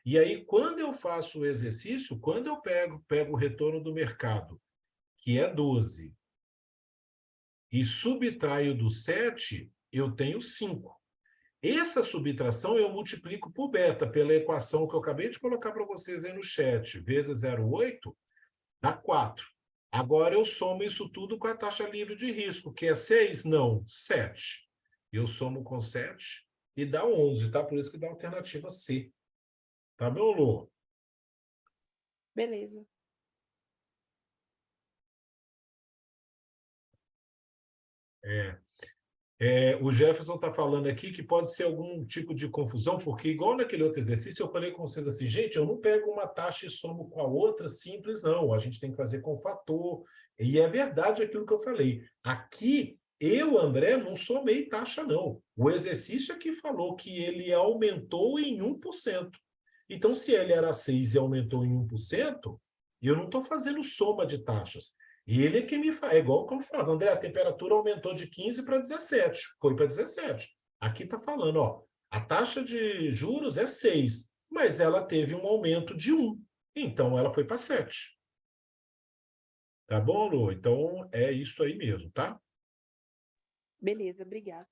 E aí, quando eu faço o exercício, quando eu pego o retorno do mercado, que é 12, e subtraio do 7, eu tenho 5. Essa subtração eu multiplico por beta, pela equação que eu acabei de colocar para vocês aí no chat, vezes 0,8, dá 4. Agora eu somo isso tudo com a taxa livre de risco, que é 6? Não, 7. Eu somo com 7 e dá 11, tá? Por isso que dá a alternativa C. Tá bom, Lu? Beleza. O Jefferson está falando aqui que pode ser algum tipo de confusão, porque igual naquele outro exercício, eu falei com vocês assim, gente, eu não pego uma taxa e somo com a outra simples, não. A gente tem que fazer com fator. E é verdade aquilo que eu falei. Aqui, eu, André, não somei taxa, não. O exercício aqui falou que ele aumentou em 1%. Então, se ele era 6 e aumentou em 1%, eu não estou fazendo soma de taxas. Ele é que me faz, é igual como fala, André, a temperatura aumentou de 15 para 17, foi para 17. Aqui está falando, ó, a taxa de juros é 6, mas ela teve um aumento de 1, então ela foi para 7. Tá bom, Lu? Então é isso aí mesmo, tá? Beleza, obrigada.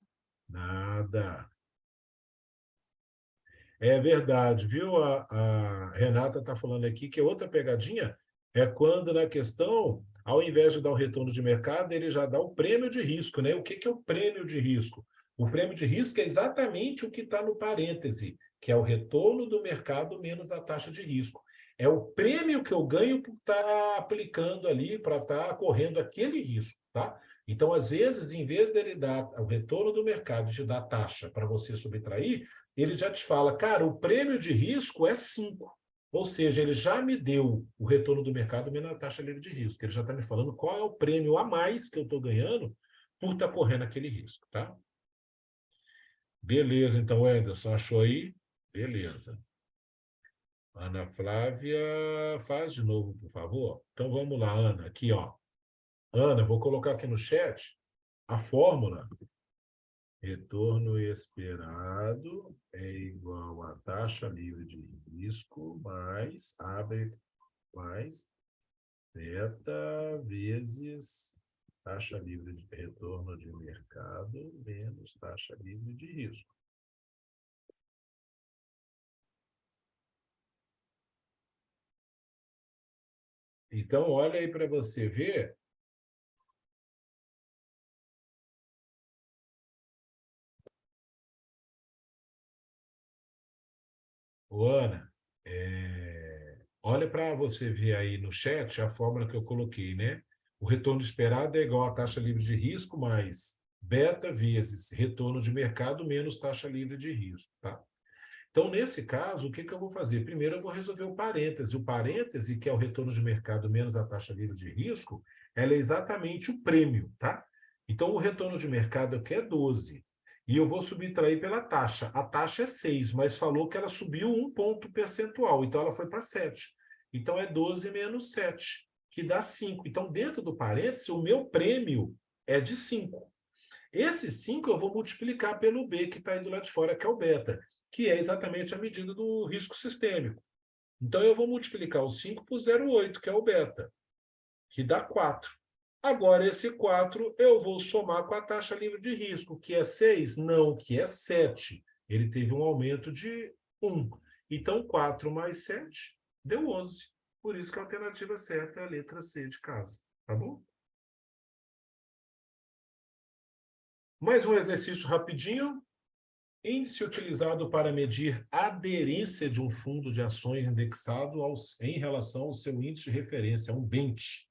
Nada. É verdade, viu? A Renata está falando aqui que outra pegadinha é quando na questão, ao invés de dar o retorno de mercado, ele já dá o prêmio de risco, né? O que é o prêmio de risco? O prêmio de risco é exatamente o que está no parêntese, que é o retorno do mercado menos a taxa de risco. É o prêmio que eu ganho por estar aplicando ali, para estar correndo aquele risco, tá? Então, às vezes, em vez dele dar o retorno do mercado e te dar taxa para você subtrair, ele já te fala, cara, o prêmio de risco é 5. Ou seja, ele já me deu o retorno do mercado menos a taxa livre de risco. Ele já está me falando qual é o prêmio a mais que eu estou ganhando por estar correndo aquele risco, tá? Beleza, então, Ederson, achou aí? Beleza. Ana Flávia, faz de novo, por favor. Então, vamos lá, Ana, aqui, ó. Ana, vou colocar aqui no chat a fórmula. Retorno esperado é igual a taxa livre de risco mais beta vezes taxa livre de retorno de mercado menos taxa livre de risco. Então, olha aí para você ver. Ô, Ana, olha para você ver aí no chat a fórmula que eu coloquei, né? O retorno esperado é igual a taxa livre de risco mais beta vezes retorno de mercado menos taxa livre de risco, tá? Então, nesse caso, o que eu vou fazer? Primeiro, eu vou resolver o parêntese. O parêntese, que é o retorno de mercado menos a taxa livre de risco, ela é exatamente o prêmio, tá? Então, o retorno de mercado aqui é 12. E eu vou subtrair pela taxa. A taxa é 6, mas falou que ela subiu 1 ponto percentual, então ela foi para 7. Então, é 12 menos 7, que dá 5. Então, dentro do parêntese, o meu prêmio é de 5. Esse 5 eu vou multiplicar pelo B, que está indo lá de fora, que é o beta, que é exatamente a medida do risco sistêmico. Então, eu vou multiplicar o 5 por 0,8, que é o beta, que dá 4. Agora, esse 4 eu vou somar com a taxa livre de risco, que é 6? Não, que é 7. Ele teve um aumento de 1. Então, 4 mais 7 deu 11. Por isso que a alternativa certa é a letra C de casa. Tá bom? Mais um exercício rapidinho. Índice utilizado para medir a aderência de um fundo de ações indexado em relação ao seu índice de referência, um bench.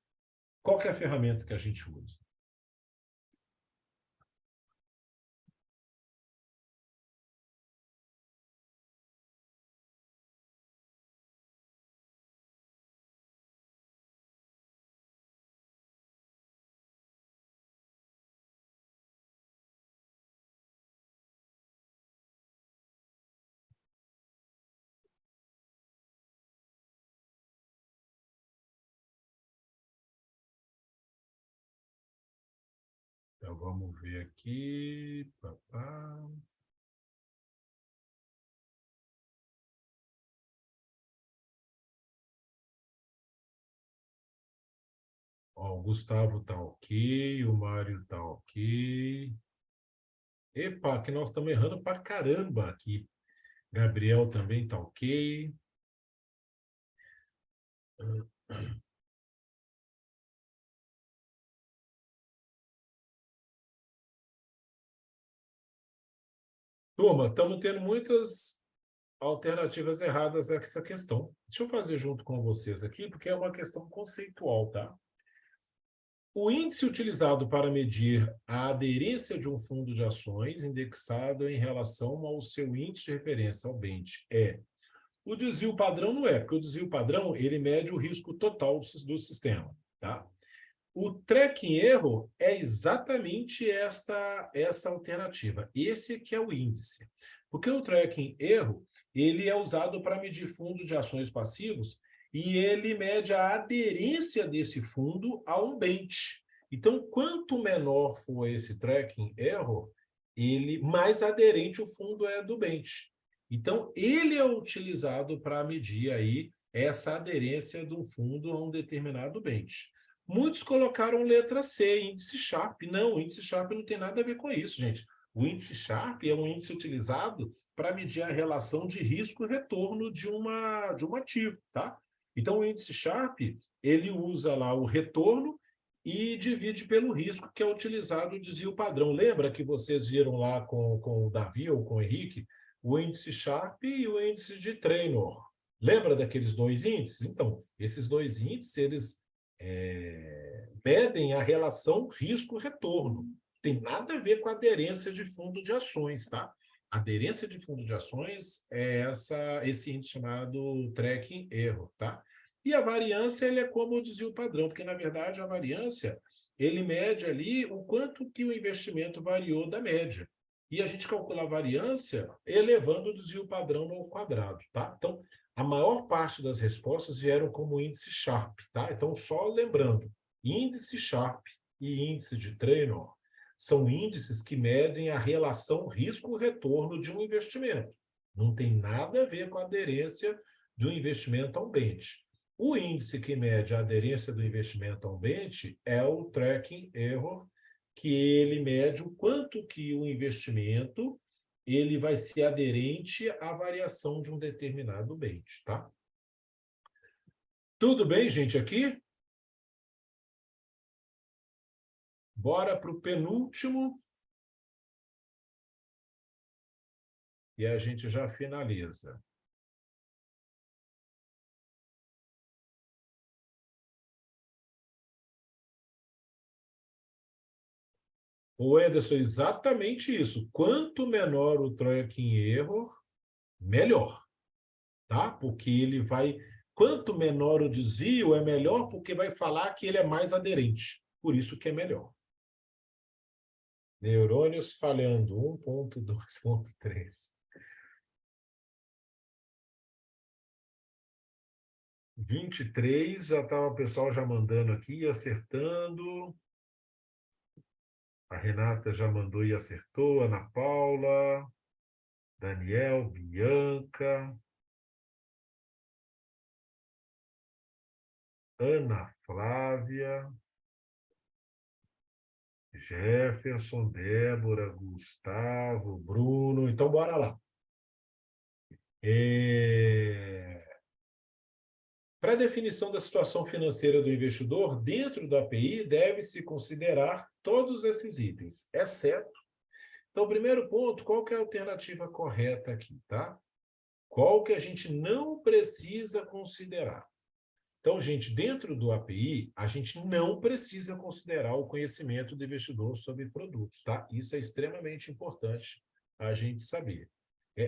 Qual que é a ferramenta que a gente usa? Então, vamos ver aqui. Papá. Ó, o Gustavo tá ok, o Mário tá ok. Epa, que nós estamos errando pra caramba aqui. Gabriel também tá ok. Turma, estamos tendo muitas alternativas erradas a essa questão. Deixa eu fazer junto com vocês aqui, porque é uma questão conceitual, tá? O índice utilizado para medir a aderência de um fundo de ações indexado em relação ao seu índice de referência, ao bench, é. O desvio padrão não é, porque o desvio padrão ele mede o risco total do sistema, tá? O tracking erro é exatamente essa alternativa. Esse que é o índice. Porque o tracking erro, ele é usado para medir fundos de ações passivos e ele mede a aderência desse fundo a um bench. Então, quanto menor for esse tracking erro, mais aderente o fundo é do bench. Então, ele é utilizado para medir aí essa aderência de um fundo a um determinado bench. Muitos colocaram letra C, índice Sharpe. Não, o índice Sharpe não tem nada a ver com isso, gente. O índice Sharpe é um índice utilizado para medir a relação de risco e retorno de um ativo, tá? Então, o índice Sharpe, ele usa lá o retorno e divide pelo risco, que é utilizado o desvio padrão. Lembra que vocês viram lá com o Davi ou com o Henrique? O índice Sharpe e o índice de Traynor. Lembra daqueles dois índices? Então, esses dois índices, eles medem a relação risco-retorno. Tem nada a ver com a aderência de fundo de ações, tá? A aderência de fundo de ações é esse índice chamado tracking erro, tá? E a variância ele é como o desvio padrão, porque, na verdade, a variância ele mede ali o quanto que o investimento variou da média. E a gente calcula a variância elevando o desvio padrão ao quadrado, tá? Então, a maior parte das respostas vieram como índice Sharpe, tá? Então, só lembrando, índice Sharpe e índice de Treynor são índices que medem a relação risco-retorno de um investimento. Não tem nada a ver com a aderência do investimento a um bench. O índice que mede a aderência do investimento a um bench é o Tracking Error, que ele mede o quanto que o investimento ele vai ser aderente à variação de um determinado bench, tá? Tudo bem, gente, aqui? Bora para o penúltimo. E a gente já finaliza. O Ederson, exatamente isso. Quanto menor o tracking error, melhor. Tá? Porque ele vai... Quanto menor o desvio, é melhor porque vai falar que ele é mais aderente. Por isso que é melhor. Neurônios falhando, 1.2.3. 23, já estava o pessoal já mandando aqui, acertando. A Renata já mandou e acertou. Ana Paula, Daniel, Bianca, Ana Flávia, Jefferson, Débora, Gustavo, Bruno. Então, bora lá. Para a definição da situação financeira do investidor, dentro da API, deve-se considerar todos esses itens, exceto... Então, primeiro ponto, qual que é a alternativa correta aqui, tá? Qual que a gente não precisa considerar? Então, gente, dentro do API, a gente não precisa considerar o conhecimento do investidor sobre produtos, tá? Isso é extremamente importante a gente saber.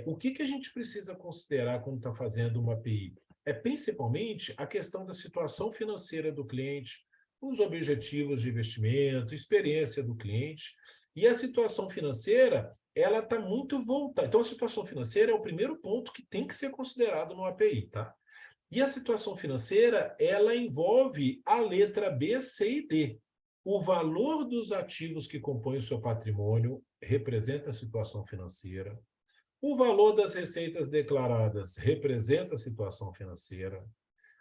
O que a gente precisa considerar quando está fazendo uma API? É principalmente a questão da situação financeira do cliente, os objetivos de investimento, experiência do cliente, e a situação financeira, ela está muito voltada. Então, a situação financeira é o primeiro ponto que tem que ser considerado no API, tá? E a situação financeira, ela envolve a letra B, C e D. O valor dos ativos que compõem o seu patrimônio representa a situação financeira. O valor das receitas declaradas representa a situação financeira.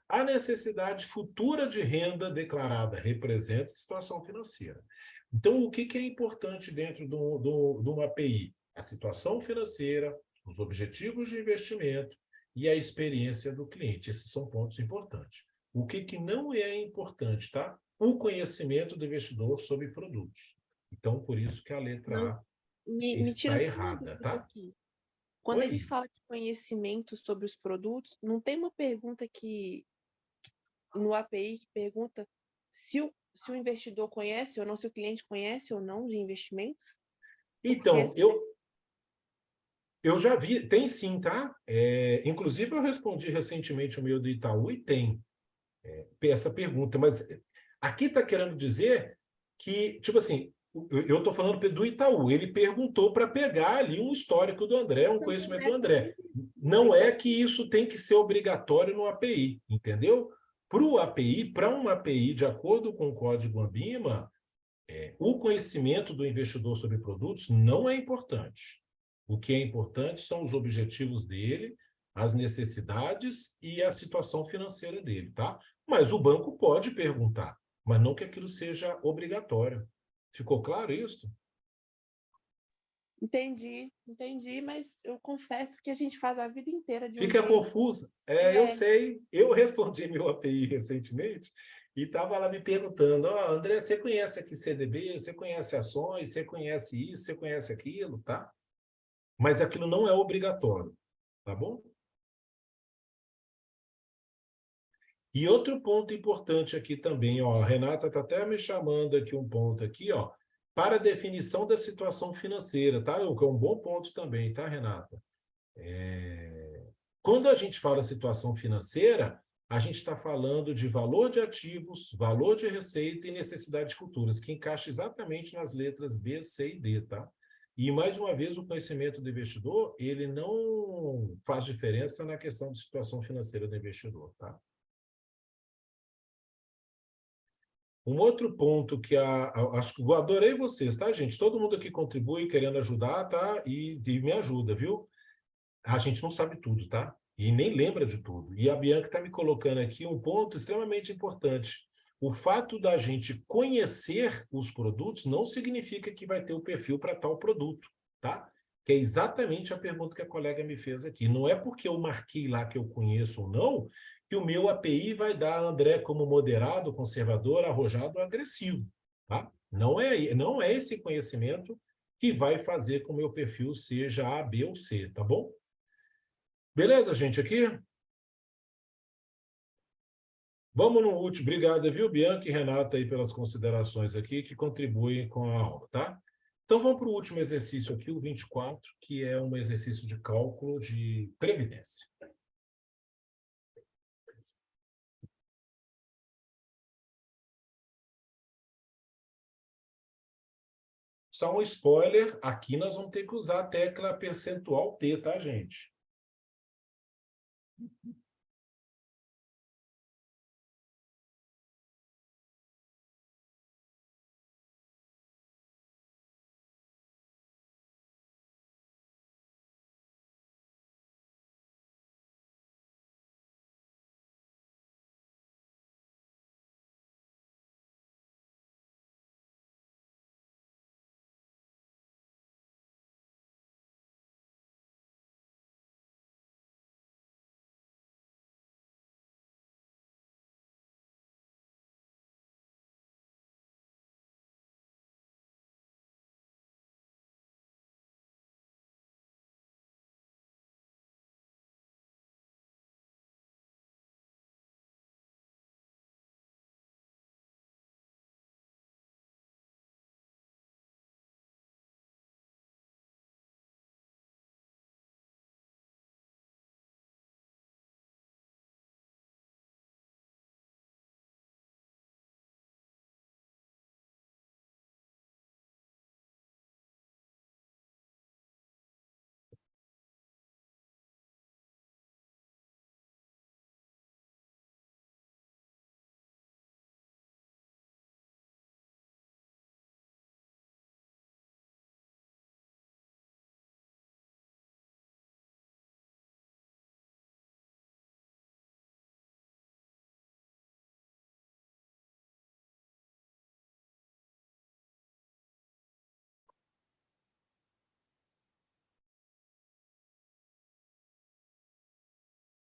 A necessidade futura de renda declarada representa a situação financeira. Então, o que é importante dentro de uma API? A situação financeira, os objetivos de investimento e a experiência do cliente. Esses são pontos importantes. O que não é importante, tá? O conhecimento do investidor sobre produtos. Então, por isso que a letra A Me tira está só uma errada, dúvida tá? aqui. Quando Oi? ele fala de conhecimento sobre os produtos, não tem uma pergunta que no API que pergunta se o investidor conhece ou não, se o cliente conhece ou não de investimentos? Então, eu já vi, tem sim, tá? Inclusive, eu respondi recentemente o meu do Itaú e tem essa pergunta, mas aqui está querendo dizer que, tipo assim, eu estou falando do Itaú, ele perguntou para pegar ali um histórico do André, um conhecimento do André. Não é que isso tem que ser obrigatório no API, entendeu? Para uma API, de acordo com o código ANBIMA, o conhecimento do investidor sobre produtos não é importante. O que é importante são os objetivos dele, as necessidades e a situação financeira dele, tá? Mas o banco pode perguntar, mas não que aquilo seja obrigatório. Ficou claro isso? Entendi, mas eu confesso que a gente faz a vida inteira de um Fica jeito. confuso. Eu sei. Eu respondi meu API recentemente e estava lá me perguntando, André, você conhece aqui CDB, você conhece ações, você conhece isso, você conhece aquilo, tá? Mas aquilo não é obrigatório, tá bom? E outro ponto importante aqui também, a Renata está até me chamando aqui um ponto aqui, para a definição da situação financeira, tá? Que é um bom ponto também, tá, Renata? Quando a gente fala situação financeira, a gente está falando de valor de ativos, valor de receita e necessidades futuras, que encaixa exatamente nas letras B, C e D, tá? E, mais uma vez, o conhecimento do investidor, ele não faz diferença na questão de situação financeira do investidor, tá? Um outro ponto que acho que eu adorei vocês, tá, gente? Todo mundo aqui contribui querendo ajudar, tá? E me ajuda, viu? A gente não sabe tudo, tá? E nem lembra de tudo. E a Bianca está me colocando aqui um ponto extremamente importante. O fato da gente conhecer os produtos não significa que vai ter o perfil para tal produto, tá? Que é exatamente a pergunta que a colega me fez aqui. Não é porque eu marquei lá que eu conheço ou não, que o meu API vai dar André como moderado, conservador, arrojado ou agressivo, tá? Não é esse conhecimento que vai fazer com que o meu perfil seja A, B ou C, tá bom? Beleza, gente, aqui? Vamos no último. Obrigado, viu, Bianca e Renata, aí, pelas considerações aqui, que contribuem com a aula, tá? Então, vamos para o último exercício aqui, o 24, que é um exercício de cálculo de previdência. Só um spoiler, aqui nós vamos ter que usar a tecla percentual T, tá, gente?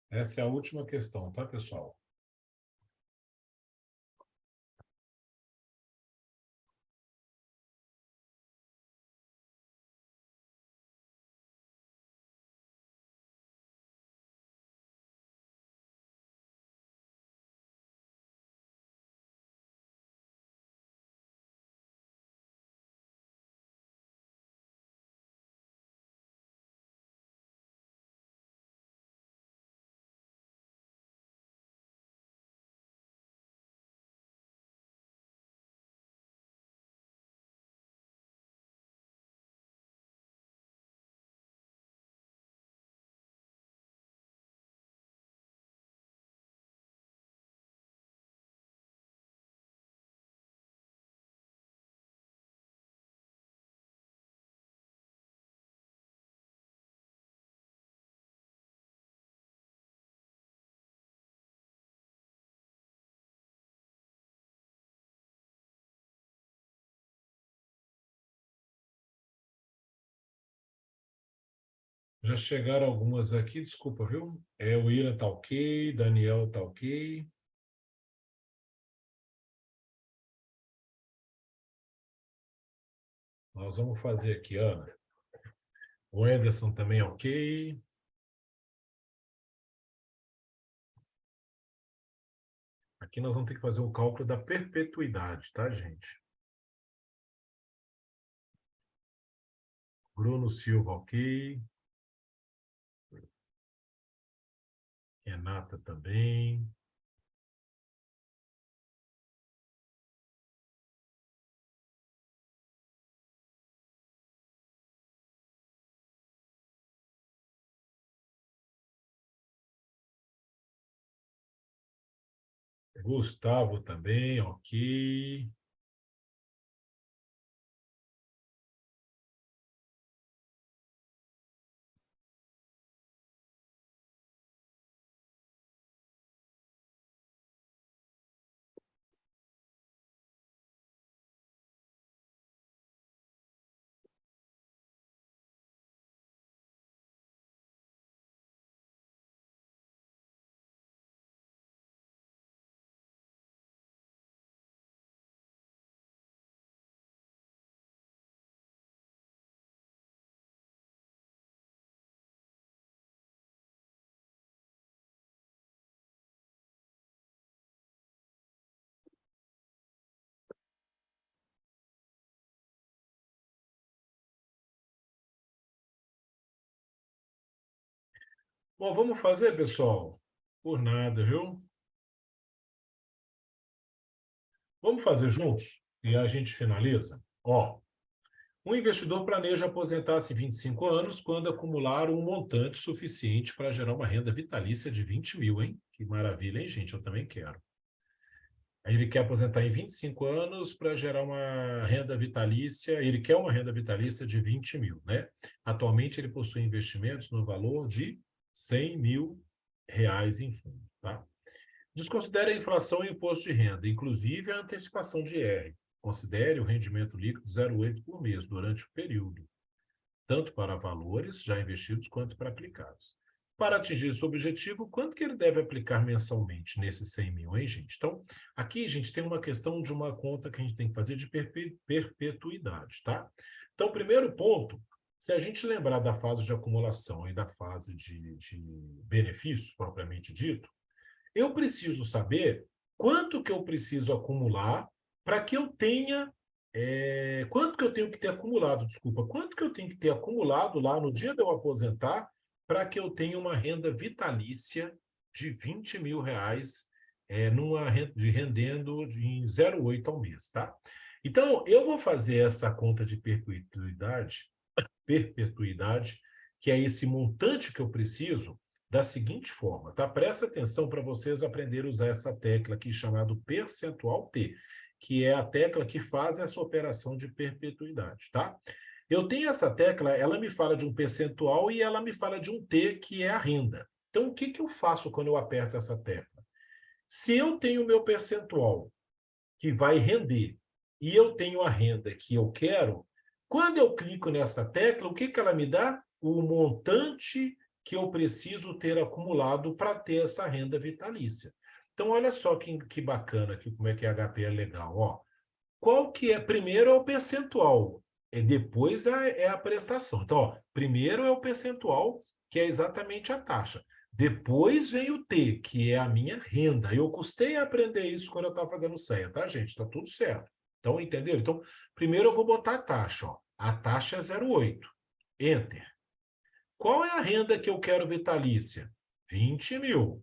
Essa é a última questão, tá, pessoal? Já chegaram algumas aqui, desculpa, viu? O Ira tá ok, Daniel tá ok. Nós vamos fazer aqui, Ana. O Anderson também é ok. Aqui nós vamos ter que fazer o cálculo da perpetuidade, tá, gente? Bruno Silva, ok. Renata também. Gustavo também, ok. Bom, vamos fazer, pessoal? Por nada, viu? Vamos fazer juntos e a gente finaliza? Ó, um investidor planeja aposentar-se em 25 anos quando acumular um montante suficiente para gerar uma renda vitalícia de 20 mil, hein? Que maravilha, hein, gente? Eu também quero. Aí ele quer aposentar em 25 anos para gerar uma renda vitalícia, ele quer uma renda vitalícia de 20 mil, né? Atualmente ele possui investimentos no valor de 100 mil reais em fundo, tá? Desconsidere a inflação e o imposto de renda, inclusive a antecipação de IR. Considere o rendimento líquido 0,8 por mês durante o período, tanto para valores já investidos quanto para aplicados. Para atingir esse objetivo, quanto que ele deve aplicar mensalmente nesses 100 mil, hein, gente? Então, aqui, gente, tem uma questão de uma conta que a gente tem que fazer de perpetuidade, tá? Então, primeiro ponto, se a gente lembrar da fase de acumulação e da fase de benefícios, propriamente dito, eu preciso saber quanto que eu preciso acumular para que eu tenha... quanto que eu tenho que ter acumulado, desculpa, quanto que eu tenho que ter acumulado lá no dia de eu aposentar para que eu tenha uma renda vitalícia de 20 mil reais rendendo em 0,8 ao mês, tá? Então, eu vou fazer essa conta de perpetuidade, que é esse montante que eu preciso, da seguinte forma, tá? Presta atenção para vocês aprenderem a usar essa tecla aqui chamada percentual T, que é a tecla que faz essa operação de perpetuidade, tá? Eu tenho essa tecla, ela me fala de um percentual e ela me fala de um T, que é a renda. Então, o que que eu faço quando eu aperto essa tecla? Se eu tenho o meu percentual que vai render e eu tenho a renda que eu quero, quando eu clico nessa tecla, o que que ela me dá? O montante que eu preciso ter acumulado para ter essa renda vitalícia. Então, olha só que bacana aqui, como é que a HP é legal. Ó, qual que é? Primeiro é o percentual, depois é a prestação. Então, ó, primeiro é o percentual, que é exatamente a taxa. Depois vem o T, que é a minha renda. Eu custei a aprender isso quando eu estava fazendo CEA, tá, gente? Está tudo certo. Então, entenderam? Então, primeiro eu vou botar a taxa. Ó. A taxa é 0,8. Enter. Qual é a renda que eu quero vitalícia? 20 mil.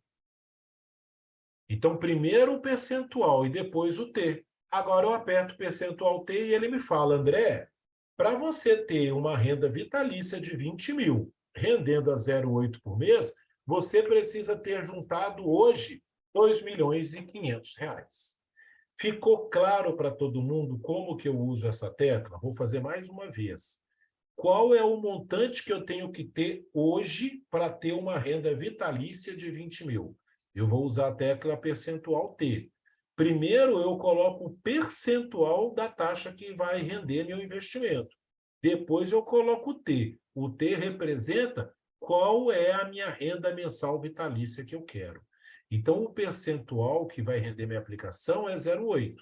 Então, primeiro o percentual e depois o T. Agora eu aperto o percentual T e ele me fala, André, para você ter uma renda vitalícia de 20 mil, rendendo a 0,8 por mês, você precisa ter juntado hoje 2 milhões e 500 reais. Ficou claro para todo mundo como que eu uso essa tecla? Vou fazer mais uma vez. Qual é o montante que eu tenho que ter hoje para ter uma renda vitalícia de 20 mil? Eu vou usar a tecla percentual T. Primeiro, eu coloco o percentual da taxa que vai render meu investimento. Depois, eu coloco o T. O T representa qual é a minha renda mensal vitalícia que eu quero. Então, o percentual que vai render minha aplicação é 0,8.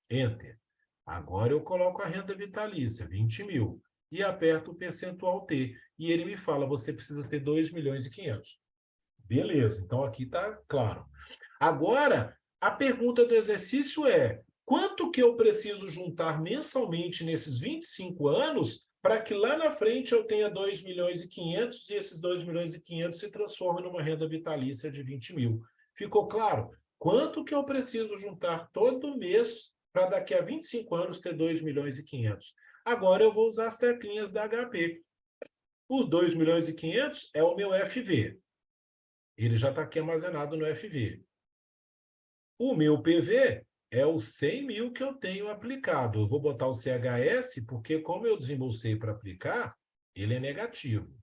Enter. Agora, eu coloco a renda vitalícia, 20 mil. E aperto o percentual T. E ele me fala, você precisa ter 2 milhões e 500. Beleza, então aqui está claro. Agora, a pergunta do exercício é, quanto que eu preciso juntar mensalmente nesses 25 anos para que lá na frente eu tenha 2 milhões e 500 e esses 2 milhões e 500 se transformem numa renda vitalícia de 20 mil? Ficou claro? Quanto que eu preciso juntar todo mês para daqui a 25 anos ter 2 milhões e 500? Agora eu vou usar as teclinhas da HP. Os 2 milhões e 500 é o meu FV. Ele já está aqui armazenado no FV. O meu PV é os 100 mil que eu tenho aplicado. Eu vou botar o CHS, porque como eu desembolsei para aplicar, ele é negativo.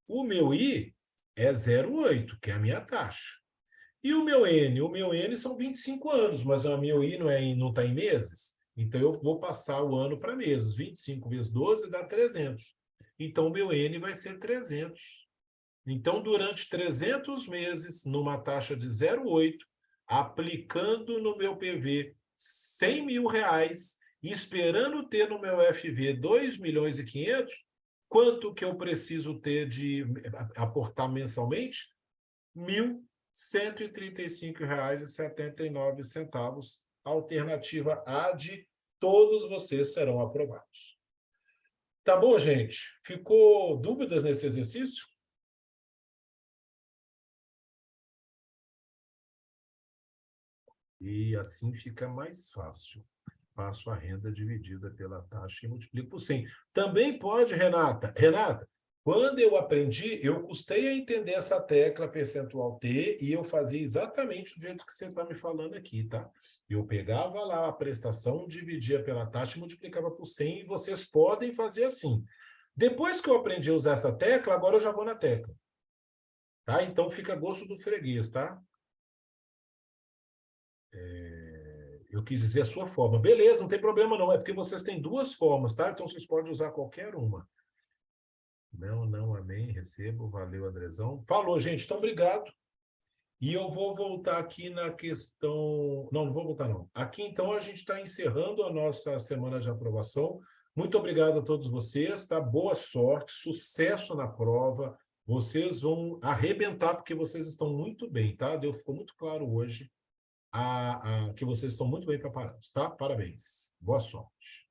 O meu I é 0,8, que é a minha taxa. E o meu N? O meu N são 25 anos, mas o meu I não está em meses. Então, eu vou passar o ano para meses. 25 vezes 12 dá 300. Então, o meu N vai ser 300. Então, durante 300 meses, numa taxa de 0,8, aplicando no meu PV 100 mil reais, esperando ter no meu FV 2 milhões e 500, quanto que eu preciso ter de aportar mensalmente? R$ 1.135,79. Alternativa A de todos vocês serão aprovados. Tá bom, gente? Ficou dúvidas nesse exercício? E assim fica mais fácil. Faço a renda dividida pela taxa e multiplico por 100. Também pode, Renata. Renata, quando eu aprendi, eu custei a entender essa tecla percentual T e eu fazia exatamente do jeito que você está me falando aqui, tá? Eu pegava lá a prestação, dividia pela taxa e multiplicava por 100 e vocês podem fazer assim. Depois que eu aprendi a usar essa tecla, agora eu já vou na tecla. Tá? Então fica a gosto do freguês, tá? Eu quis dizer a sua forma. Beleza, não tem problema não. É porque vocês têm duas formas, tá? Então vocês podem usar qualquer uma. Não, amém, recebo. Valeu, Andrezão. Falou, gente. Então, obrigado. E eu vou voltar aqui na questão... Não vou voltar, não. Aqui, então, a gente está encerrando a nossa semana de aprovação. Muito obrigado a todos vocês, tá? Boa sorte, sucesso na prova. Vocês vão arrebentar, porque vocês estão muito bem, tá? Ficou muito claro hoje que vocês estão muito bem preparados, tá? Parabéns. Boa sorte.